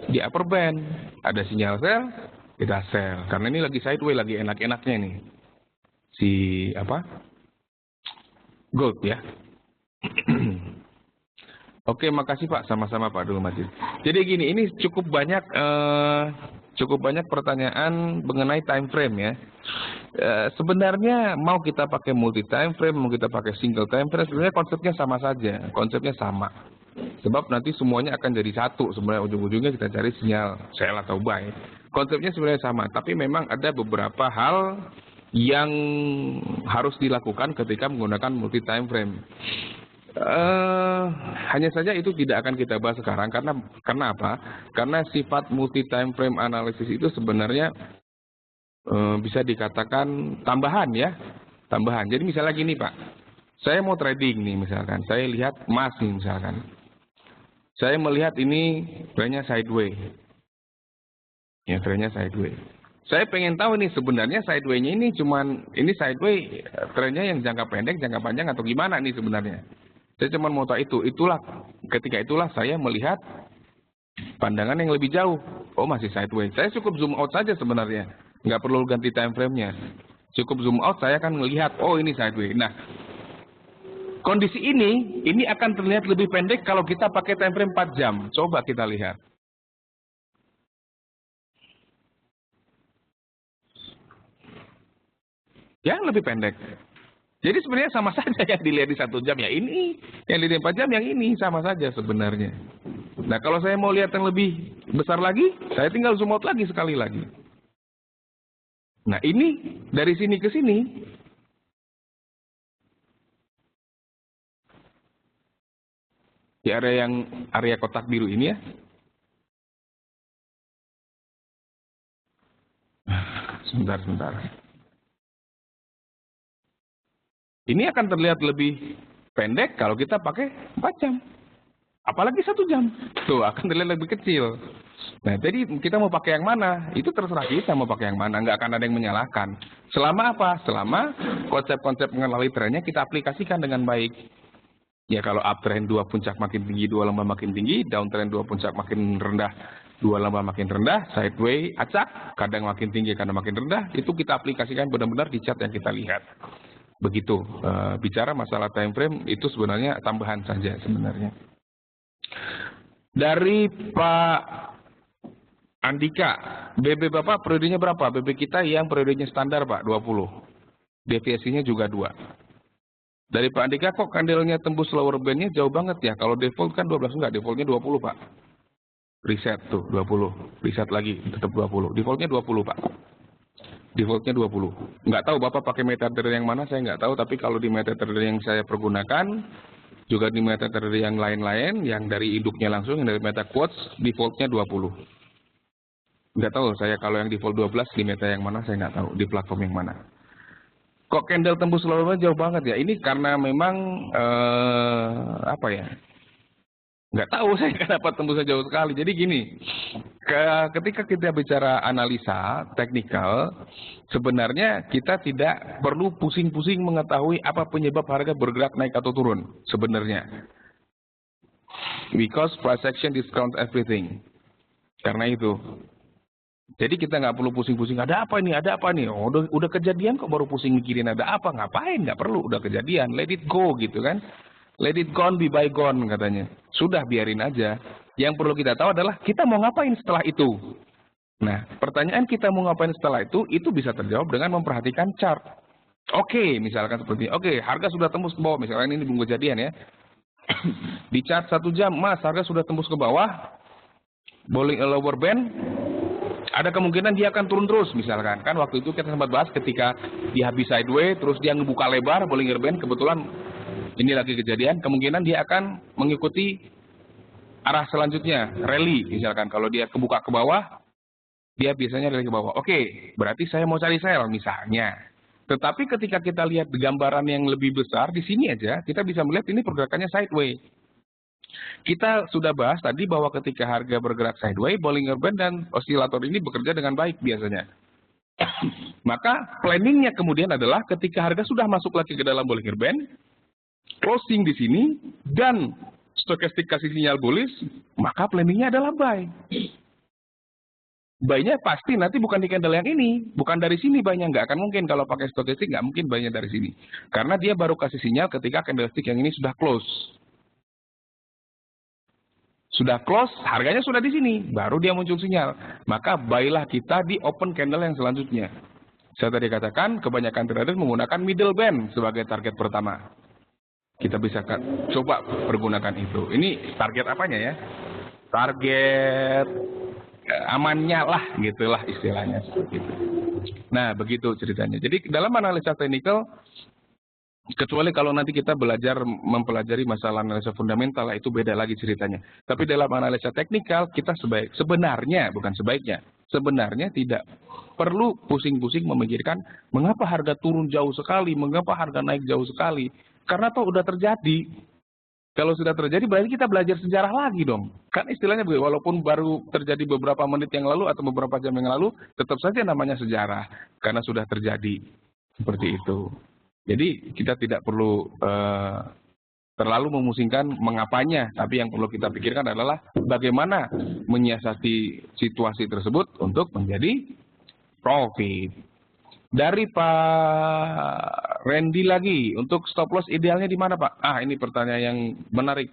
Di upper band. Ada sinyal sell, kita sell. Karena ini lagi sideways, lagi enak-enaknya nih. Si apa? Gold ya. Oke, makasih Pak. Sama-sama Pak Abdul Majid. Jadi gini, ini cukup banyak pertanyaan mengenai time frame ya. Sebenarnya mau kita pakai multi time frame, mau kita pakai single time frame, sebenarnya konsepnya sama saja. Konsepnya sama. Sebab nanti semuanya akan jadi satu. Sebenarnya ujung-ujungnya kita cari sinyal sell atau buy. Konsepnya sebenarnya sama. Tapi memang ada beberapa hal yang harus dilakukan ketika menggunakan multi time frame. Hanya saja itu tidak akan kita bahas sekarang karena apa? Karena sifat multi time frame analysis itu sebenarnya bisa dikatakan tambahan ya, tambahan. Jadi misalnya gini Pak, saya mau trading nih misalkan, saya lihat emas nih misalkan, saya melihat ini trennya sideways, ya trennya sideways. Saya pengen tahu nih sebenarnya sideways-nya ini ini sideways trennya yang jangka pendek, jangka panjang atau gimana nih sebenarnya? Saya cuma mau tahu ketika itulah saya melihat pandangan yang lebih jauh. Oh masih sideways. Saya cukup zoom out saja sebenarnya. Nggak perlu ganti time frame-nya. Cukup zoom out saya akan melihat, oh ini sideways. Nah, Kondisi ini akan terlihat lebih pendek kalau kita pakai time frame 4 jam. Coba kita lihat. Ya, lebih pendek. Jadi sebenarnya sama saja yang dilihat di 1 jam ya ini, yang dilihat 4 jam yang ini sama saja sebenarnya. Nah, kalau saya mau lihat yang lebih besar lagi, saya tinggal zoom out lagi sekali lagi. Nah, ini dari sini ke sini. Di area kotak biru ini ya. Sebentar. Ini akan terlihat lebih pendek kalau kita pakai 4 jam. Apalagi 1 jam. Tuh, akan terlihat lebih kecil. Nah, jadi kita mau pakai yang mana? Itu terserah kita mau pakai yang mana. Nggak akan ada yang menyalahkan. Selama apa? Selama konsep-konsep mengenali trennya kita aplikasikan dengan baik. Ya, kalau uptrend 2 puncak makin tinggi, 2 lembah makin tinggi, downtrend 2 puncak makin rendah, 2 lembah makin rendah, sideways, acak, kadang makin tinggi, kadang makin rendah, itu kita aplikasikan benar-benar di chart yang kita lihat. Begitu. Bicara masalah time frame, itu sebenarnya tambahan saja sebenarnya. Dari Pak Andika, BB Bapak periodenya berapa? BB kita yang periodenya standar Pak, 20. Deviasinya juga 2. Dari Pak Andika, kok candlenya tembus lower bandnya jauh banget ya? Kalau default kan 12, enggak, defaultnya 20 Pak. Reset tuh, 20. Reset lagi, tetap 20. Defaultnya 20 Pak. Defaultnya 20. Nggak tahu Bapak pakai MetaTrader yang mana, saya nggak tahu. Tapi kalau di MetaTrader yang saya pergunakan, juga di MetaTrader yang lain-lain, yang dari induknya langsung, yang dari MetaQuotes, defaultnya 20. Nggak tahu saya kalau yang default 12 di Meta yang mana, saya nggak tahu. Di platform yang mana. Kok candle tembus lower band jauh banget ya? Ini karena memang apa ya? Nggak tahu saya kenapa tembusnya jauh sekali. Jadi gini, ketika kita bicara analisa teknikal, sebenarnya kita tidak perlu pusing-pusing mengetahui apa penyebab harga bergerak naik atau turun sebenarnya. Because price action discount everything. Karena itu. Jadi kita nggak perlu pusing-pusing, ada apa nih? Oh, udah kejadian kok baru pusing mikirin ada apa, ngapain, nggak perlu, udah kejadian, let it go gitu kan. Let it gone be bygone katanya. Sudah biarin aja. Yang perlu kita tahu adalah kita mau ngapain setelah itu. Nah, pertanyaan kita mau ngapain setelah itu bisa terjawab dengan memperhatikan chart. Oke, misalkan seperti, oke, harga sudah tembus ke bawah, misalkan ini belum kejadian ya. Di chart 1 jam, Mas, harga sudah tembus ke bawah, bowling lower band, ada kemungkinan dia akan turun terus misalkan. Kan waktu itu kita sempat bahas ketika dia habis sideways, terus dia ngebuka lebar, Bollinger Band, kebetulan ini lagi kejadian, kemungkinan dia akan mengikuti arah selanjutnya, rally misalkan. Kalau dia kebuka ke bawah, dia biasanya rally ke bawah. Oke, berarti saya mau cari sell misalnya. Tetapi ketika kita lihat gambaran yang lebih besar, di sini aja kita bisa melihat ini pergerakannya sideways. Kita sudah bahas tadi bahwa ketika harga bergerak sideways, Bollinger Band dan osilator ini bekerja dengan baik biasanya. Maka planningnya kemudian adalah ketika harga sudah masuk lagi ke dalam Bollinger Band, closing di sini, dan stokastik kasih sinyal bullish, maka planningnya adalah buy. Buy-nya pasti nanti bukan di candle yang ini, bukan dari sini buy-nya, nggak akan mungkin kalau pakai stokastik, nggak mungkin buy-nya dari sini. Karena dia baru kasih sinyal ketika candlestick yang ini sudah close. Sudah close, harganya sudah di sini, baru dia muncul sinyal. Maka buy-lah kita di open candle yang selanjutnya. Saya tadi katakan, kebanyakan trader menggunakan middle band sebagai target pertama. Kita bisa coba pergunakan itu. Ini target apanya ya? Target amannya lah, gitulah istilahnya seperti itu. Nah, begitu ceritanya. Jadi dalam analisa teknikal, kecuali kalau nanti kita belajar mempelajari masalah analisa fundamental, itu beda lagi ceritanya. Tapi dalam analisa teknikal, kita sebenarnya, bukan sebaiknya, sebenarnya tidak perlu pusing-pusing memikirkan mengapa harga turun jauh sekali, mengapa harga naik jauh sekali. Karena toh udah terjadi. Kalau sudah terjadi, berarti kita belajar sejarah lagi dong. Kan istilahnya walaupun baru terjadi beberapa menit yang lalu atau beberapa jam yang lalu, tetap saja namanya sejarah. Karena sudah terjadi. Seperti itu. Jadi kita tidak perlu terlalu memusingkan mengapanya. Tapi yang perlu kita pikirkan adalah bagaimana menyiasati situasi tersebut untuk menjadi profit. Dari Pak Randy lagi, untuk stop loss idealnya di mana Pak? Ini pertanyaan yang menarik.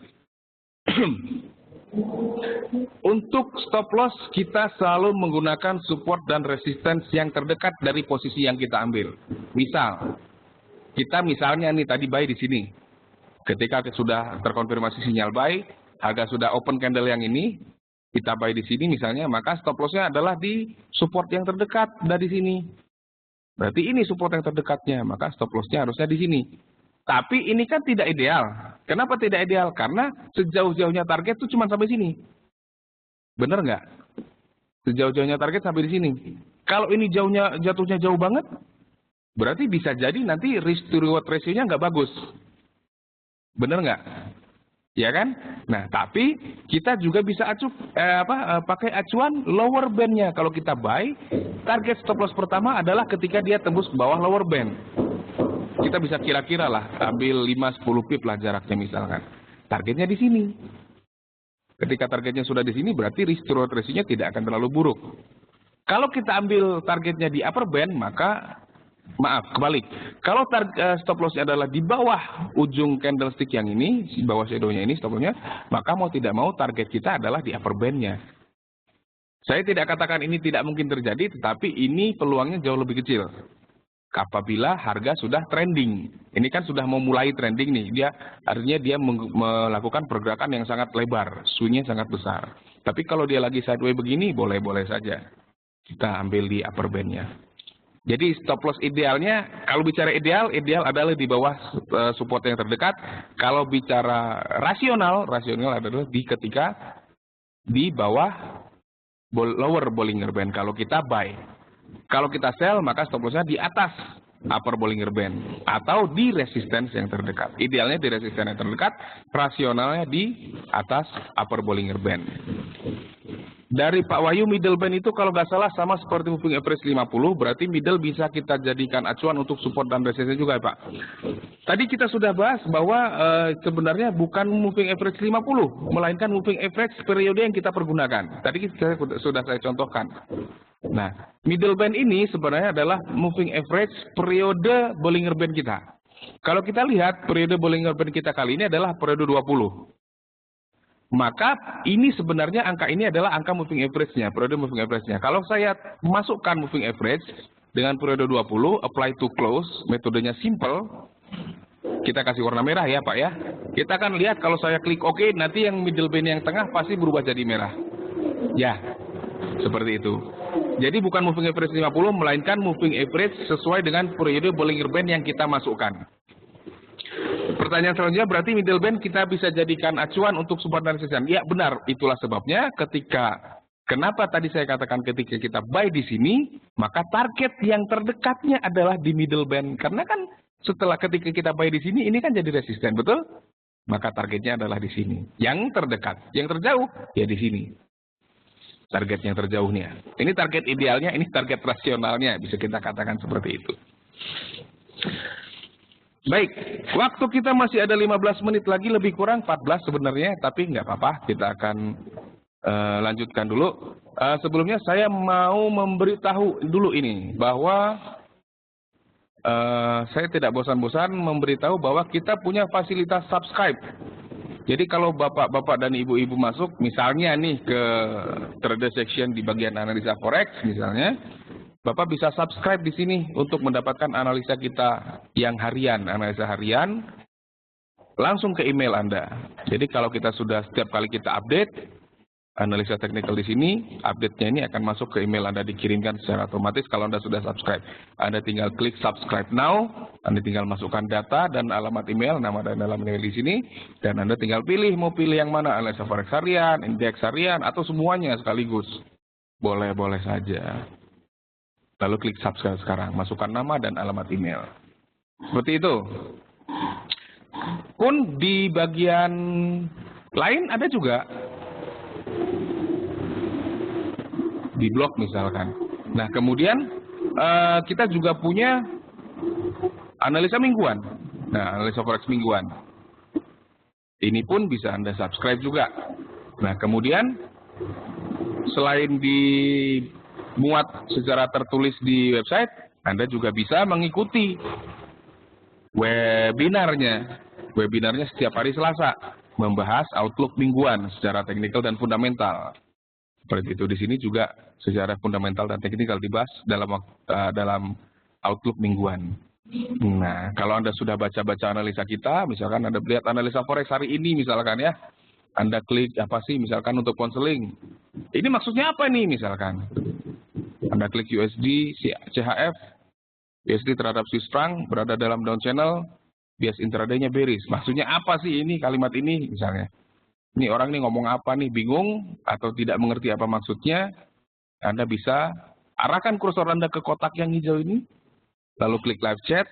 Untuk stop loss kita selalu menggunakan support dan resistance yang terdekat dari posisi yang kita ambil. Misal, kita misalnya nih tadi buy di sini. Ketika sudah terkonfirmasi sinyal buy, harga sudah open candle yang ini, kita buy di sini misalnya, maka stop loss-nya adalah di support yang terdekat dari sini. Berarti ini support yang terdekatnya, maka stop loss-nya harusnya di sini. Tapi ini kan tidak ideal. Kenapa tidak ideal? Karena sejauh-jauhnya target itu cuma sampai sini. Bener nggak? Sejauh-jauhnya target sampai di sini. Kalau ini jatuhnya jauh banget, berarti bisa jadi nanti risk to reward ratio-nya nggak bagus. Bener nggak? Ya kan? Nah, tapi kita juga bisa pakai acuan lower band-nya. Kalau kita buy, target stop loss pertama adalah ketika dia tembus ke bawah lower band. Kita bisa kira-kira lah, ambil 5-10 pip lah jaraknya misalkan. Targetnya di sini. Ketika targetnya sudah di sini, berarti risk to reward ratio-nya tidak akan terlalu buruk. Kalau kita ambil targetnya di upper band, maka kebalik. Kalau stop loss-nya adalah di bawah ujung candlestick yang ini, di bawah shadow-nya ini stop loss-nya, maka mau tidak mau target kita adalah di upper band-nya. Saya tidak katakan ini tidak mungkin terjadi, tetapi ini peluangnya jauh lebih kecil. Apabila harga sudah trending. Ini kan sudah mau mulai trending nih. Artinya dia melakukan pergerakan yang sangat lebar, swing-nya sangat besar. Tapi kalau dia lagi sideways begini, boleh-boleh saja. Kita ambil di upper band-nya. Jadi stop loss idealnya, kalau bicara ideal adalah di bawah support yang terdekat. Kalau bicara rasional adalah ketika di bawah lower Bollinger Band kalau kita buy. Kalau kita sell, maka stop loss-nya di atas upper Bollinger Band atau di resistance yang terdekat. Idealnya di resistance yang terdekat, rasionalnya di atas upper Bollinger Band. Dari Pak Wahyu, middle band itu kalau nggak salah sama seperti moving average 50, berarti middle bisa kita jadikan acuan untuk support dan resistance juga ya Pak. Tadi kita sudah bahas bahwa sebenarnya bukan moving average 50, melainkan moving average periode yang kita pergunakan. Tadi sudah saya contohkan. Nah, middle band ini sebenarnya adalah moving average periode Bollinger Band kita. Kalau kita lihat periode Bollinger Band kita kali ini adalah periode 20. Maka ini sebenarnya angka ini adalah angka moving average-nya, periode moving average-nya. Kalau saya masukkan moving average dengan periode 20, apply to close, metodenya simple. Kita kasih warna merah ya Pak ya. Kita akan lihat kalau saya klik OK, nanti yang middle band yang tengah pasti berubah jadi merah. Ya, seperti itu. Jadi bukan moving average 50, melainkan moving average sesuai dengan periode Bollinger Band yang kita masukkan. Pertanyaan selanjutnya, berarti middle band kita bisa jadikan acuan untuk support dan resistance. Ya benar, itulah sebabnya kenapa tadi saya katakan ketika kita buy di sini, maka target yang terdekatnya adalah di middle band. Karena kan ketika kita buy di sini, ini kan jadi resisten, betul? Maka targetnya adalah di sini. Yang terdekat, yang terjauh, ya di sini. Target yang terjauhnya. Ini target idealnya, ini target rasionalnya, bisa kita katakan seperti itu. Baik, waktu kita masih ada 15 menit lagi, lebih kurang 14 sebenarnya, tapi nggak apa-apa, kita akan lanjutkan dulu. Sebelumnya saya mau memberitahu dulu ini, bahwa saya tidak bosan-bosan memberitahu bahwa kita punya fasilitas subscribe. Jadi kalau bapak-bapak dan ibu-ibu masuk, misalnya nih ke trader section di bagian analisa forex misalnya, Bapak bisa subscribe di sini untuk mendapatkan analisa kita yang harian, analisa harian, langsung ke email Anda. Jadi kalau kita sudah setiap kali kita update, analisa teknikal di sini, update-nya ini akan masuk ke email Anda, dikirimkan secara otomatis kalau Anda sudah subscribe. Anda tinggal klik subscribe now, Anda tinggal masukkan data dan alamat email, nama dan alamat email di sini, dan Anda tinggal pilih, mau pilih yang mana, analisa forex harian, indeks harian, atau semuanya sekaligus. Boleh-boleh saja. Lalu klik subscribe sekarang, masukkan nama dan alamat email. Seperti itu. Pun di bagian lain ada juga. Di blog misalkan. Nah kemudian kita juga punya analisa mingguan. Nah analisa forex mingguan. Ini pun bisa Anda subscribe juga. Nah kemudian selain dimuat secara tertulis di website, Anda juga bisa mengikuti webinarnya. Webinarnya setiap hari Selasa, membahas Outlook mingguan secara teknikal dan fundamental. Seperti itu, di sini juga secara fundamental dan teknikal dibahas dalam Outlook mingguan. Nah, kalau Anda sudah baca-baca analisa kita, misalkan Anda lihat analisa forex hari ini misalkan ya, Anda klik apa sih misalkan untuk konseling. Ini maksudnya apa nih misalkan? Anda klik USD, CHF, USD terhadap Swiss franc berada dalam down channel, bias intraday-nya bearish. Maksudnya apa sih ini kalimat ini misalnya? Ini orang nih ngomong apa nih, bingung atau tidak mengerti apa maksudnya? Anda bisa arahkan kursor Anda ke kotak yang hijau ini, lalu klik live chat.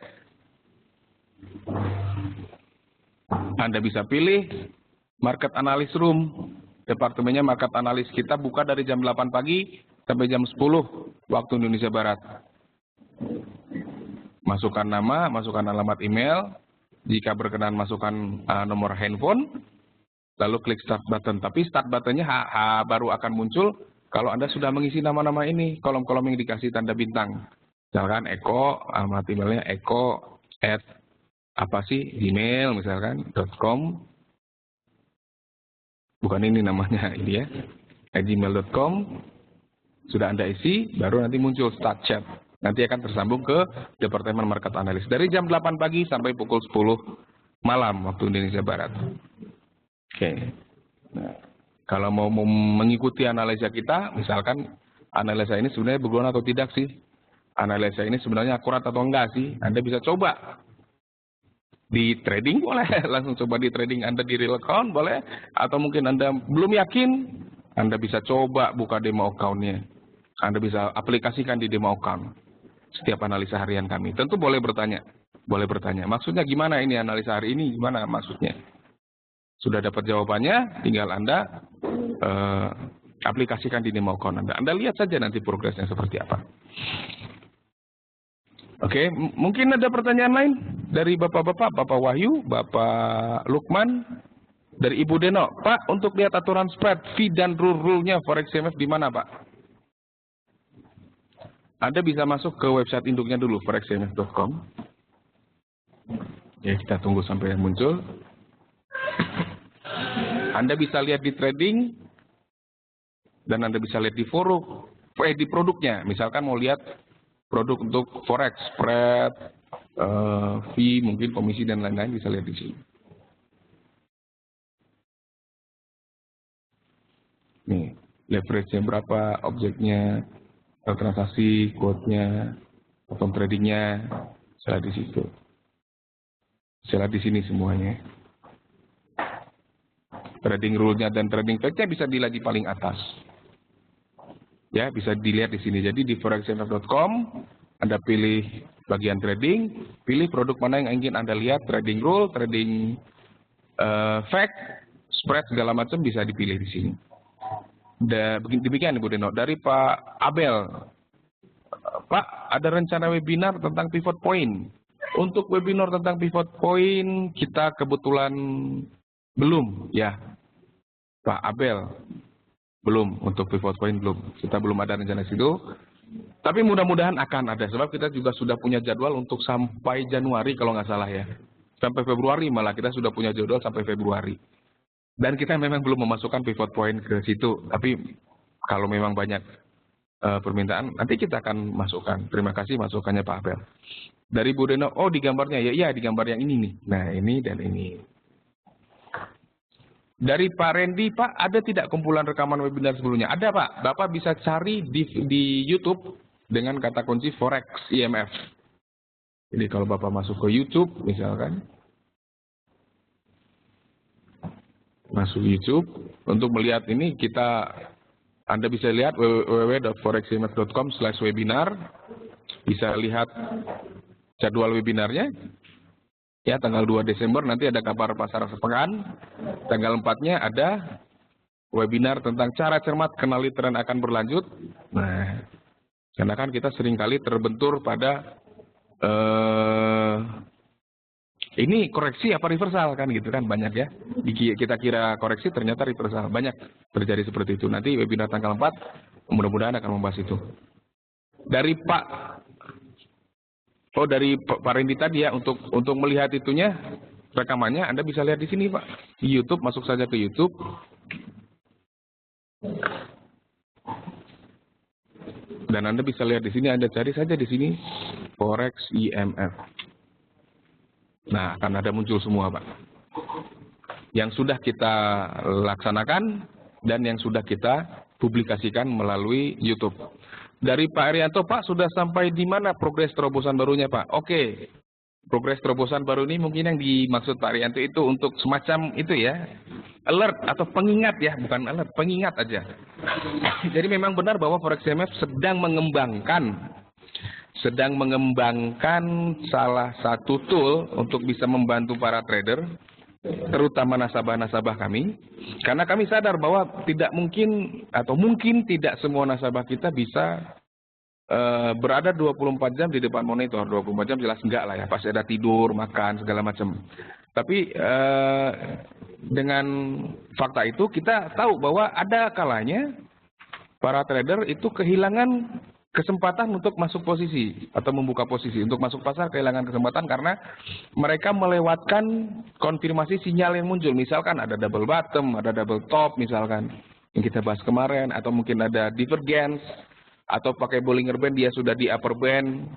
Anda bisa pilih market analyst room. Departemennya market analyst kita buka dari jam 8 pagi sampai jam 10 waktu Indonesia Barat. Masukkan nama, masukkan alamat email, jika berkenan masukkan nomor handphone, lalu klik start button. Tapi start buttonnya baru akan muncul kalau Anda sudah mengisi nama-nama ini, kolom-kolom yang dikasih tanda bintang. Misalkan Eko, alamat emailnya eko@ apa sih, email misalkan, .com. Bukan ini namanya, ini ya, @gmail.com. Sudah Anda isi, baru nanti muncul start chat. Nanti akan tersambung ke Departemen Market Analyst. Dari jam 8 pagi sampai pukul 10 malam waktu Indonesia Barat. Oke. Nah, kalau mau mengikuti analisa kita, misalkan analisa ini sebenarnya berguna atau tidak sih? Analisa ini sebenarnya akurat atau enggak sih? Anda bisa coba. Di trading boleh, langsung coba di trading Anda di real account boleh. Atau mungkin Anda belum yakin, Anda bisa coba buka demo account-nya. Anda bisa aplikasikan di demo account setiap analisa harian kami. Tentu boleh bertanya. Boleh bertanya, maksudnya gimana ini analisa hari ini, gimana maksudnya? Sudah dapat jawabannya, tinggal Anda aplikasikan di demo account Anda. Anda lihat saja nanti progresnya seperti apa. Oke, mungkin ada pertanyaan lain dari Bapak-Bapak, Bapak Wahyu, Bapak Lukman, dari Ibu Deno. Pak, untuk lihat aturan spread, fee dan rule-nya Forex CMF di mana, Pak? Anda bisa masuk ke website induknya dulu, forexcmf.com. Ya, kita tunggu sampai muncul. Anda bisa lihat di trading, dan Anda bisa lihat di forum, di produknya. Misalkan mau lihat produk untuk forex, spread, fee, mungkin komisi dan lain-lain, bisa lihat di sini. Nih, leverage-nya berapa, objeknya, transaksi, quote-nya, potong trading-nya, bisa lihat di situ. Bisa lihat di sini semuanya. Trading rule-nya dan trading fact-nya bisa dilihat di paling atas. Ya, bisa dilihat di sini. Jadi di forexcmf.com, Anda pilih bagian trading, pilih produk mana yang ingin Anda lihat, trading rule, trading fact, spread, segala macam bisa dipilih di sini. Demikian Ibu Deno. Dari Pak Abel, Pak, ada rencana webinar tentang pivot point. Untuk webinar tentang pivot point, kita kebetulan belum, ya. Pak Abel. Belum, untuk pivot point belum. Kita belum ada rencana situ. Tapi mudah-mudahan akan ada. Sebab kita juga sudah punya jadwal untuk sampai Januari kalau nggak salah ya. Sampai Februari malah kita sudah punya jadwal sampai Februari. Dan kita memang belum memasukkan pivot point ke situ. Tapi kalau memang banyak permintaan, nanti kita akan masukkan. Terima kasih masukannya Pak Abel. Dari Bu Deno, oh di gambarnya. Ya di gambar yang ini nih. Nah ini dan ini. Dari Pak Randy, Pak, ada tidak kumpulan rekaman webinar sebelumnya? Ada, Pak. Bapak bisa cari di YouTube dengan kata kunci Forex IMF. Jadi kalau Bapak masuk ke YouTube, misalkan, masuk YouTube, untuk melihat ini Anda bisa lihat www.foreximf.com/webinar, bisa lihat jadwal webinarnya. Ya, tanggal 2 Desember nanti ada kabar pasar sepekan. Tanggal 4-nya ada webinar tentang cara cermat kenali tren akan berlanjut. Nah, karena kan kita seringkali terbentur pada ini koreksi apa reversal kan gitu kan, banyak ya. Kita kira koreksi ternyata reversal. Banyak terjadi seperti itu. Nanti webinar tanggal 4 mudah-mudahan akan membahas itu. Dari Pak Oh, dari Pak Randy tadi ya, untuk melihat itunya, rekamannya Anda bisa lihat di sini Pak. YouTube, masuk saja ke YouTube. Dan Anda bisa lihat di sini, Anda cari saja di sini, Forex IMF. Nah, akan ada muncul semua Pak. Yang sudah kita laksanakan, dan yang sudah kita publikasikan melalui YouTube. Dari Pak Arianto, Pak, sudah sampai di mana progres terobosan barunya, Pak? Oke, progres terobosan baru ini mungkin yang dimaksud Pak Arianto itu untuk semacam itu ya, alert atau pengingat ya, bukan alert, pengingat aja. Jadi memang benar bahwa Forex IMF sedang mengembangkan salah satu tool untuk bisa membantu para trader, terutama nasabah-nasabah kami, karena kami sadar bahwa tidak mungkin atau mungkin tidak semua nasabah kita bisa berada 24 jam di depan monitor. 24 jam jelas enggak lah ya, pasti ada tidur, makan, segala macam. Tapi dengan fakta itu kita tahu bahwa ada kalanya para trader itu kehilangan kesempatan untuk masuk posisi atau membuka posisi. Untuk masuk pasar kehilangan kesempatan karena mereka melewatkan konfirmasi sinyal yang muncul. Misalkan ada double bottom, ada double top misalkan yang kita bahas kemarin, atau mungkin ada divergence, atau pakai Bollinger Band dia sudah di upper band,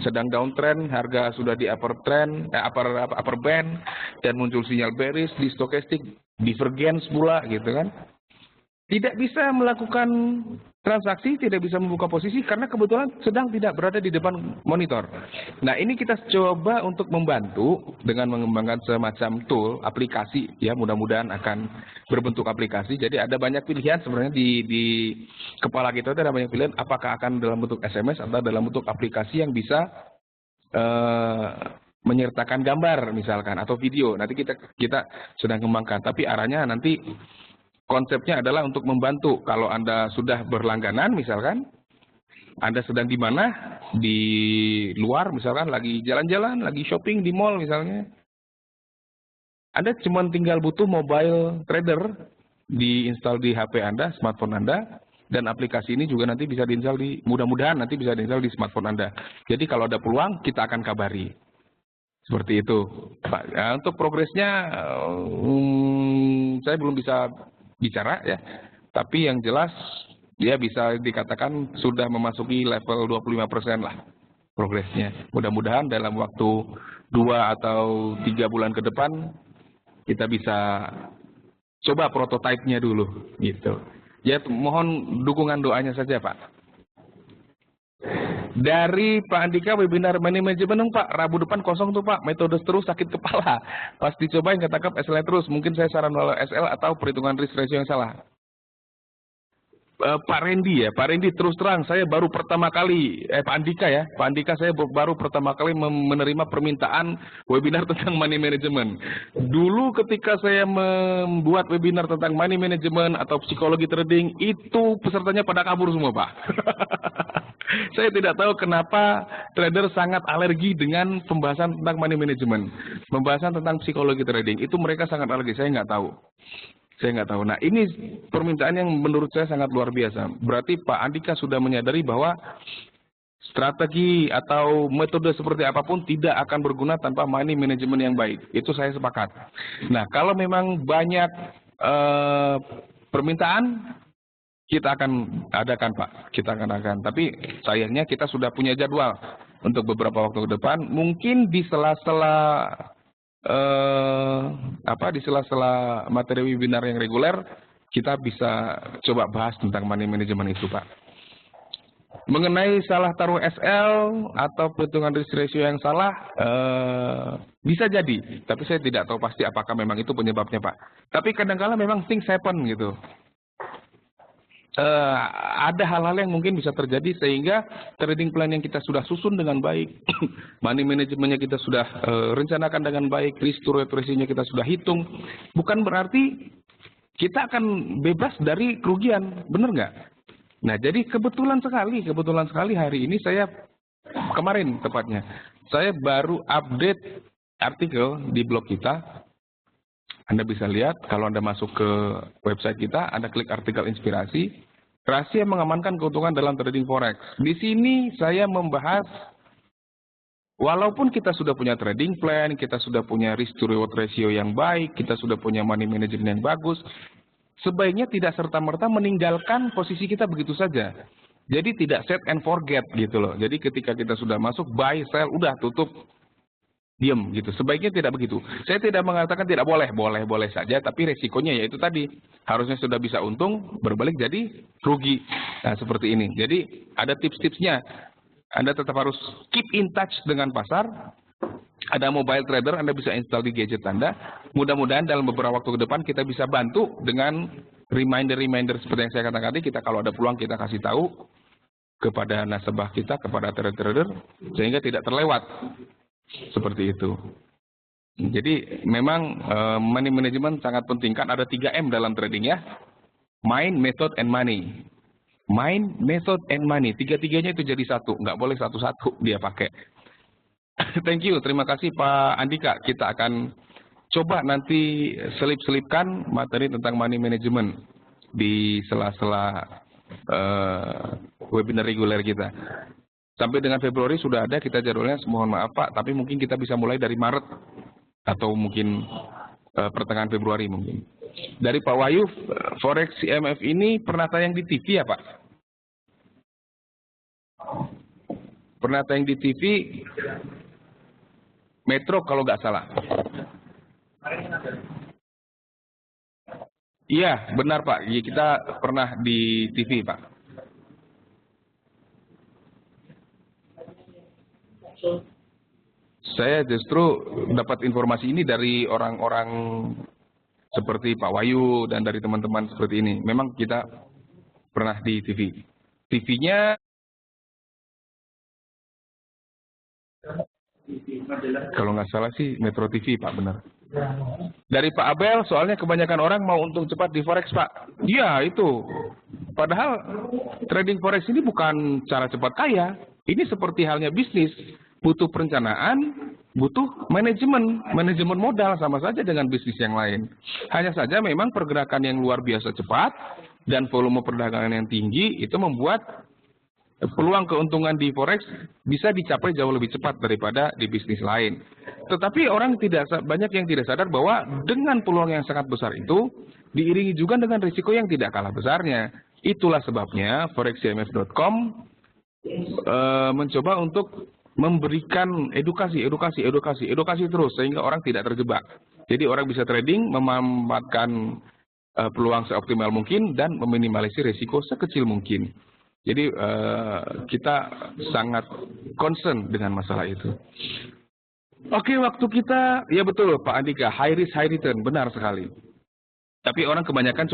sedang downtrend, harga sudah di upper band, dan muncul sinyal bearish di stokastik, divergence pula gitu kan. Tidak bisa melakukan transaksi, tidak bisa membuka posisi karena kebetulan sedang tidak berada di depan monitor. Nah, ini kita coba untuk membantu dengan mengembangkan semacam tool, aplikasi ya, mudah-mudahan akan berbentuk aplikasi. Jadi ada banyak pilihan sebenarnya di kepala kita, ada banyak pilihan apakah akan dalam bentuk SMS atau dalam bentuk aplikasi yang bisa menyertakan gambar misalkan atau video. Nanti kita sedang kembangkan, tapi arahnya nanti konsepnya adalah untuk membantu kalau Anda sudah berlangganan misalkan, Anda sedang di mana, di luar misalkan, lagi jalan-jalan, lagi shopping di mall misalnya. Anda cuma tinggal butuh mobile trader, diinstal di HP Anda, smartphone Anda, dan aplikasi ini juga nanti bisa diinstal mudah-mudahan nanti bisa diinstal di smartphone Anda. Jadi kalau ada peluang, kita akan kabari. Seperti itu, Pak. Nah, untuk progresnya, saya belum bisa bicara ya, tapi yang jelas dia bisa dikatakan sudah memasuki level 25% lah progresnya. Mudah-mudahan dalam waktu 2 atau 3 bulan ke depan kita bisa coba prototipenya dulu gitu. Ya, mohon dukungan doanya saja Pak. Dari Pak Andika, webinar money management Pak, Rabu depan kosong tuh Pak, metode terus sakit kepala. Pas dicobain ketangkap SL terus, mungkin saya saran walau SL atau perhitungan risk ratio yang salah. Pak Randy ya, Pak Randy terus terang saya baru pertama kali, Pak Andika ya, Pak Andika saya baru pertama kali menerima permintaan webinar tentang money management. Dulu ketika saya membuat webinar tentang money management atau psikologi trading, itu pesertanya pada kabur semua Pak. Saya tidak tahu kenapa trader sangat alergi dengan pembahasan tentang money management, pembahasan tentang psikologi trading, itu mereka sangat alergi, saya nggak tahu. Nah, ini permintaan yang menurut saya sangat luar biasa. Berarti Pak Andika sudah menyadari bahwa strategi atau metode seperti apapun tidak akan berguna tanpa money management yang baik. Itu saya sepakat. Nah, kalau memang banyak permintaan, kita akan adakan Pak. Kita akan adakan. Tapi sayangnya kita sudah punya jadwal untuk beberapa waktu ke depan. Mungkin di sela-sela di sela-sela materi webinar yang reguler, kita bisa coba bahas tentang money management itu Pak. Mengenai salah taruh SL atau perhitungan risk ratio yang salah, bisa jadi, tapi saya tidak tahu pasti apakah memang itu penyebabnya Pak. Tapi kadang-kala memang things happen gitu. Ada hal-hal yang mungkin bisa terjadi sehingga trading plan yang kita sudah susun dengan baik, money managementnya kita sudah rencanakan dengan baik, risk to reward ratio-nya kita sudah hitung, bukan berarti kita akan bebas dari kerugian, benar nggak? Nah, jadi kebetulan sekali hari ini kemarin tepatnya, saya baru update artikel di blog kita. Anda bisa lihat, kalau Anda masuk ke website kita, Anda klik artikel inspirasi, rahasia mengamankan keuntungan dalam trading forex. Di sini saya membahas Walaupun kita sudah punya trading plan, kita sudah punya risk to reward ratio yang baik, kita sudah punya money management yang bagus, sebaiknya tidak serta-merta meninggalkan posisi kita begitu saja. Jadi tidak set and forget gitu loh. Jadi ketika kita sudah masuk, buy, sell, udah tutup, diam gitu. Sebaiknya tidak begitu. Saya tidak mengatakan tidak boleh, boleh saja, tapi resikonya yaitu tadi, harusnya sudah bisa untung, berbalik jadi rugi. Nah seperti ini. Jadi ada tips-tipsnya. Anda tetap harus keep in touch dengan pasar. Ada mobile trader, Anda bisa install di gadget Anda. Mudah-mudahan dalam beberapa waktu ke depan kita bisa bantu dengan reminder-reminder seperti yang saya katakan tadi. Kita kalau ada peluang kita kasih tahu kepada nasabah kita, kepada trader-trader, sehingga tidak terlewat. Seperti itu. Jadi memang money management sangat penting. Kan ada 3M dalam trading ya. Mind, method, and money. Mind, method, and money. Tiga-tiganya itu jadi satu. Nggak boleh satu-satu dia pakai. Thank you. Terima kasih Pak Andika. Kita akan coba nanti selip-selipkan materi tentang money management di sela-sela webinar reguler kita. Sampai dengan Februari sudah ada kita jadwalnya, mohon maaf Pak, tapi mungkin kita bisa mulai dari Maret atau mungkin pertengahan Februari mungkin. Dari Pak Wahyu, Forex IMF ini pernah tayang di TV ya Pak? Pernah tayang di TV Metro kalau nggak salah. Iya benar Pak, kita pernah di TV Pak. Saya justru dapat informasi ini dari orang-orang seperti Pak Wahyu dan dari teman-teman seperti ini. Memang kita pernah di TV. TV-nya kalau nggak salah sih Metro TV Pak, benar. Dari Pak Abel, soalnya kebanyakan orang mau untung cepat di Forex Pak. Iya itu. Padahal trading Forex ini bukan cara cepat kaya. Ini seperti halnya bisnis. Butuh perencanaan, butuh manajemen modal, sama saja dengan bisnis yang lain. Hanya saja memang pergerakan yang luar biasa cepat dan volume perdagangan yang tinggi itu membuat peluang keuntungan di Forex bisa dicapai jauh lebih cepat daripada di bisnis lain. Tetapi banyak yang tidak sadar bahwa dengan peluang yang sangat besar itu diiringi juga dengan risiko yang tidak kalah besarnya. Itulah sebabnya forexcmf.com mencoba untuk memberikan edukasi terus sehingga orang tidak terjebak. Jadi orang bisa trading, memanfaatkan peluang seoptimal mungkin dan meminimalisir risiko sekecil mungkin. Jadi kita sangat concern dengan masalah itu. Oke, waktu kita, ya betul Pak Andika, high risk high return, benar sekali. Tapi orang kebanyakan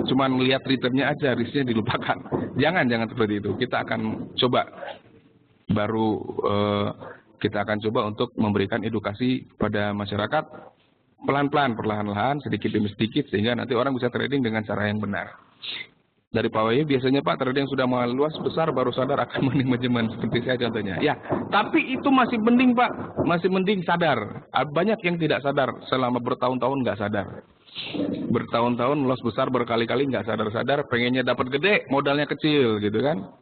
cuman melihat returnnya aja, risknya dilupakan. Jangan seperti itu. Kita akan coba kita akan coba untuk memberikan edukasi pada masyarakat pelan-pelan, perlahan-lahan, sedikit demi sedikit, sehingga nanti orang bisa trading dengan cara yang benar. Dari Pak Wahyu, biasanya Pak trading sudah meluas besar baru sadar akan money management, seperti saya contohnya. Ya, tapi itu masih mending Pak, masih mending sadar. Banyak yang tidak sadar, selama bertahun-tahun nggak sadar. Bertahun-tahun meluas besar berkali-kali nggak sadar-sadar, pengennya dapat gede, modalnya kecil gitu kan.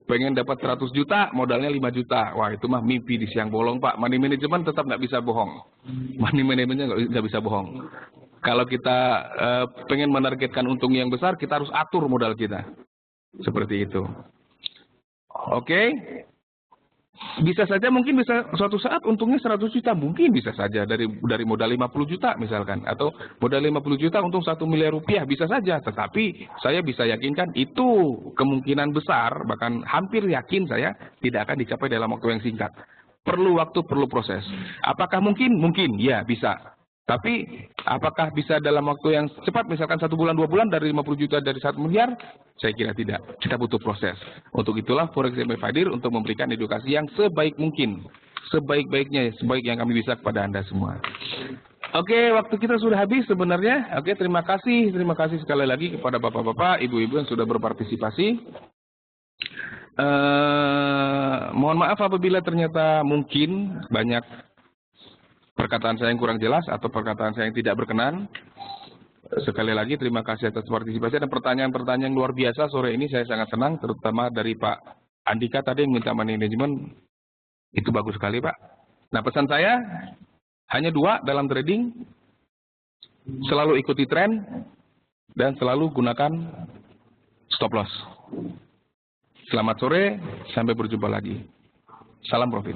Pengen dapat 100 juta, modalnya 5 juta. Wah itu mah mimpi di siang bolong Pak. Money management tetap nggak bisa bohong. Money managementnya nggak bisa bohong. Kalau kita pengen menargetkan untung yang besar, kita harus atur modal kita. Seperti itu. Oke. Bisa saja mungkin bisa suatu saat untungnya 100 juta. Mungkin bisa saja dari modal 50 juta misalkan. Atau modal 50 juta untung 1 miliar rupiah. Bisa saja. Tetapi saya bisa yakinkan itu kemungkinan besar, bahkan hampir yakin saya tidak akan dicapai dalam waktu yang singkat. Perlu waktu, perlu proses. Apakah mungkin? Mungkin. Ya bisa. Tapi apakah bisa dalam waktu yang cepat, misalkan 1 bulan, 2 bulan, dari 50 juta dari 1 miliar? Saya kira tidak. Kita butuh proses. Untuk itulah Forex IMF hadir untuk memberikan edukasi yang sebaik mungkin. Sebaik-baiknya, sebaik yang kami bisa kepada Anda semua. Oke, waktu kita sudah habis sebenarnya. Oke, terima kasih sekali lagi kepada bapak-bapak, ibu-ibu yang sudah berpartisipasi. Mohon maaf apabila ternyata mungkin banyak perkataan saya yang kurang jelas atau perkataan saya yang tidak berkenan. Sekali lagi terima kasih atas partisipasi dan pertanyaan-pertanyaan yang luar biasa sore ini. Saya sangat senang, terutama dari Pak Andika tadi yang minta money management. Itu bagus sekali, Pak. Nah, pesan saya hanya 2 dalam trading, selalu ikuti tren dan selalu gunakan stop loss. Selamat sore, sampai berjumpa lagi. Salam profit.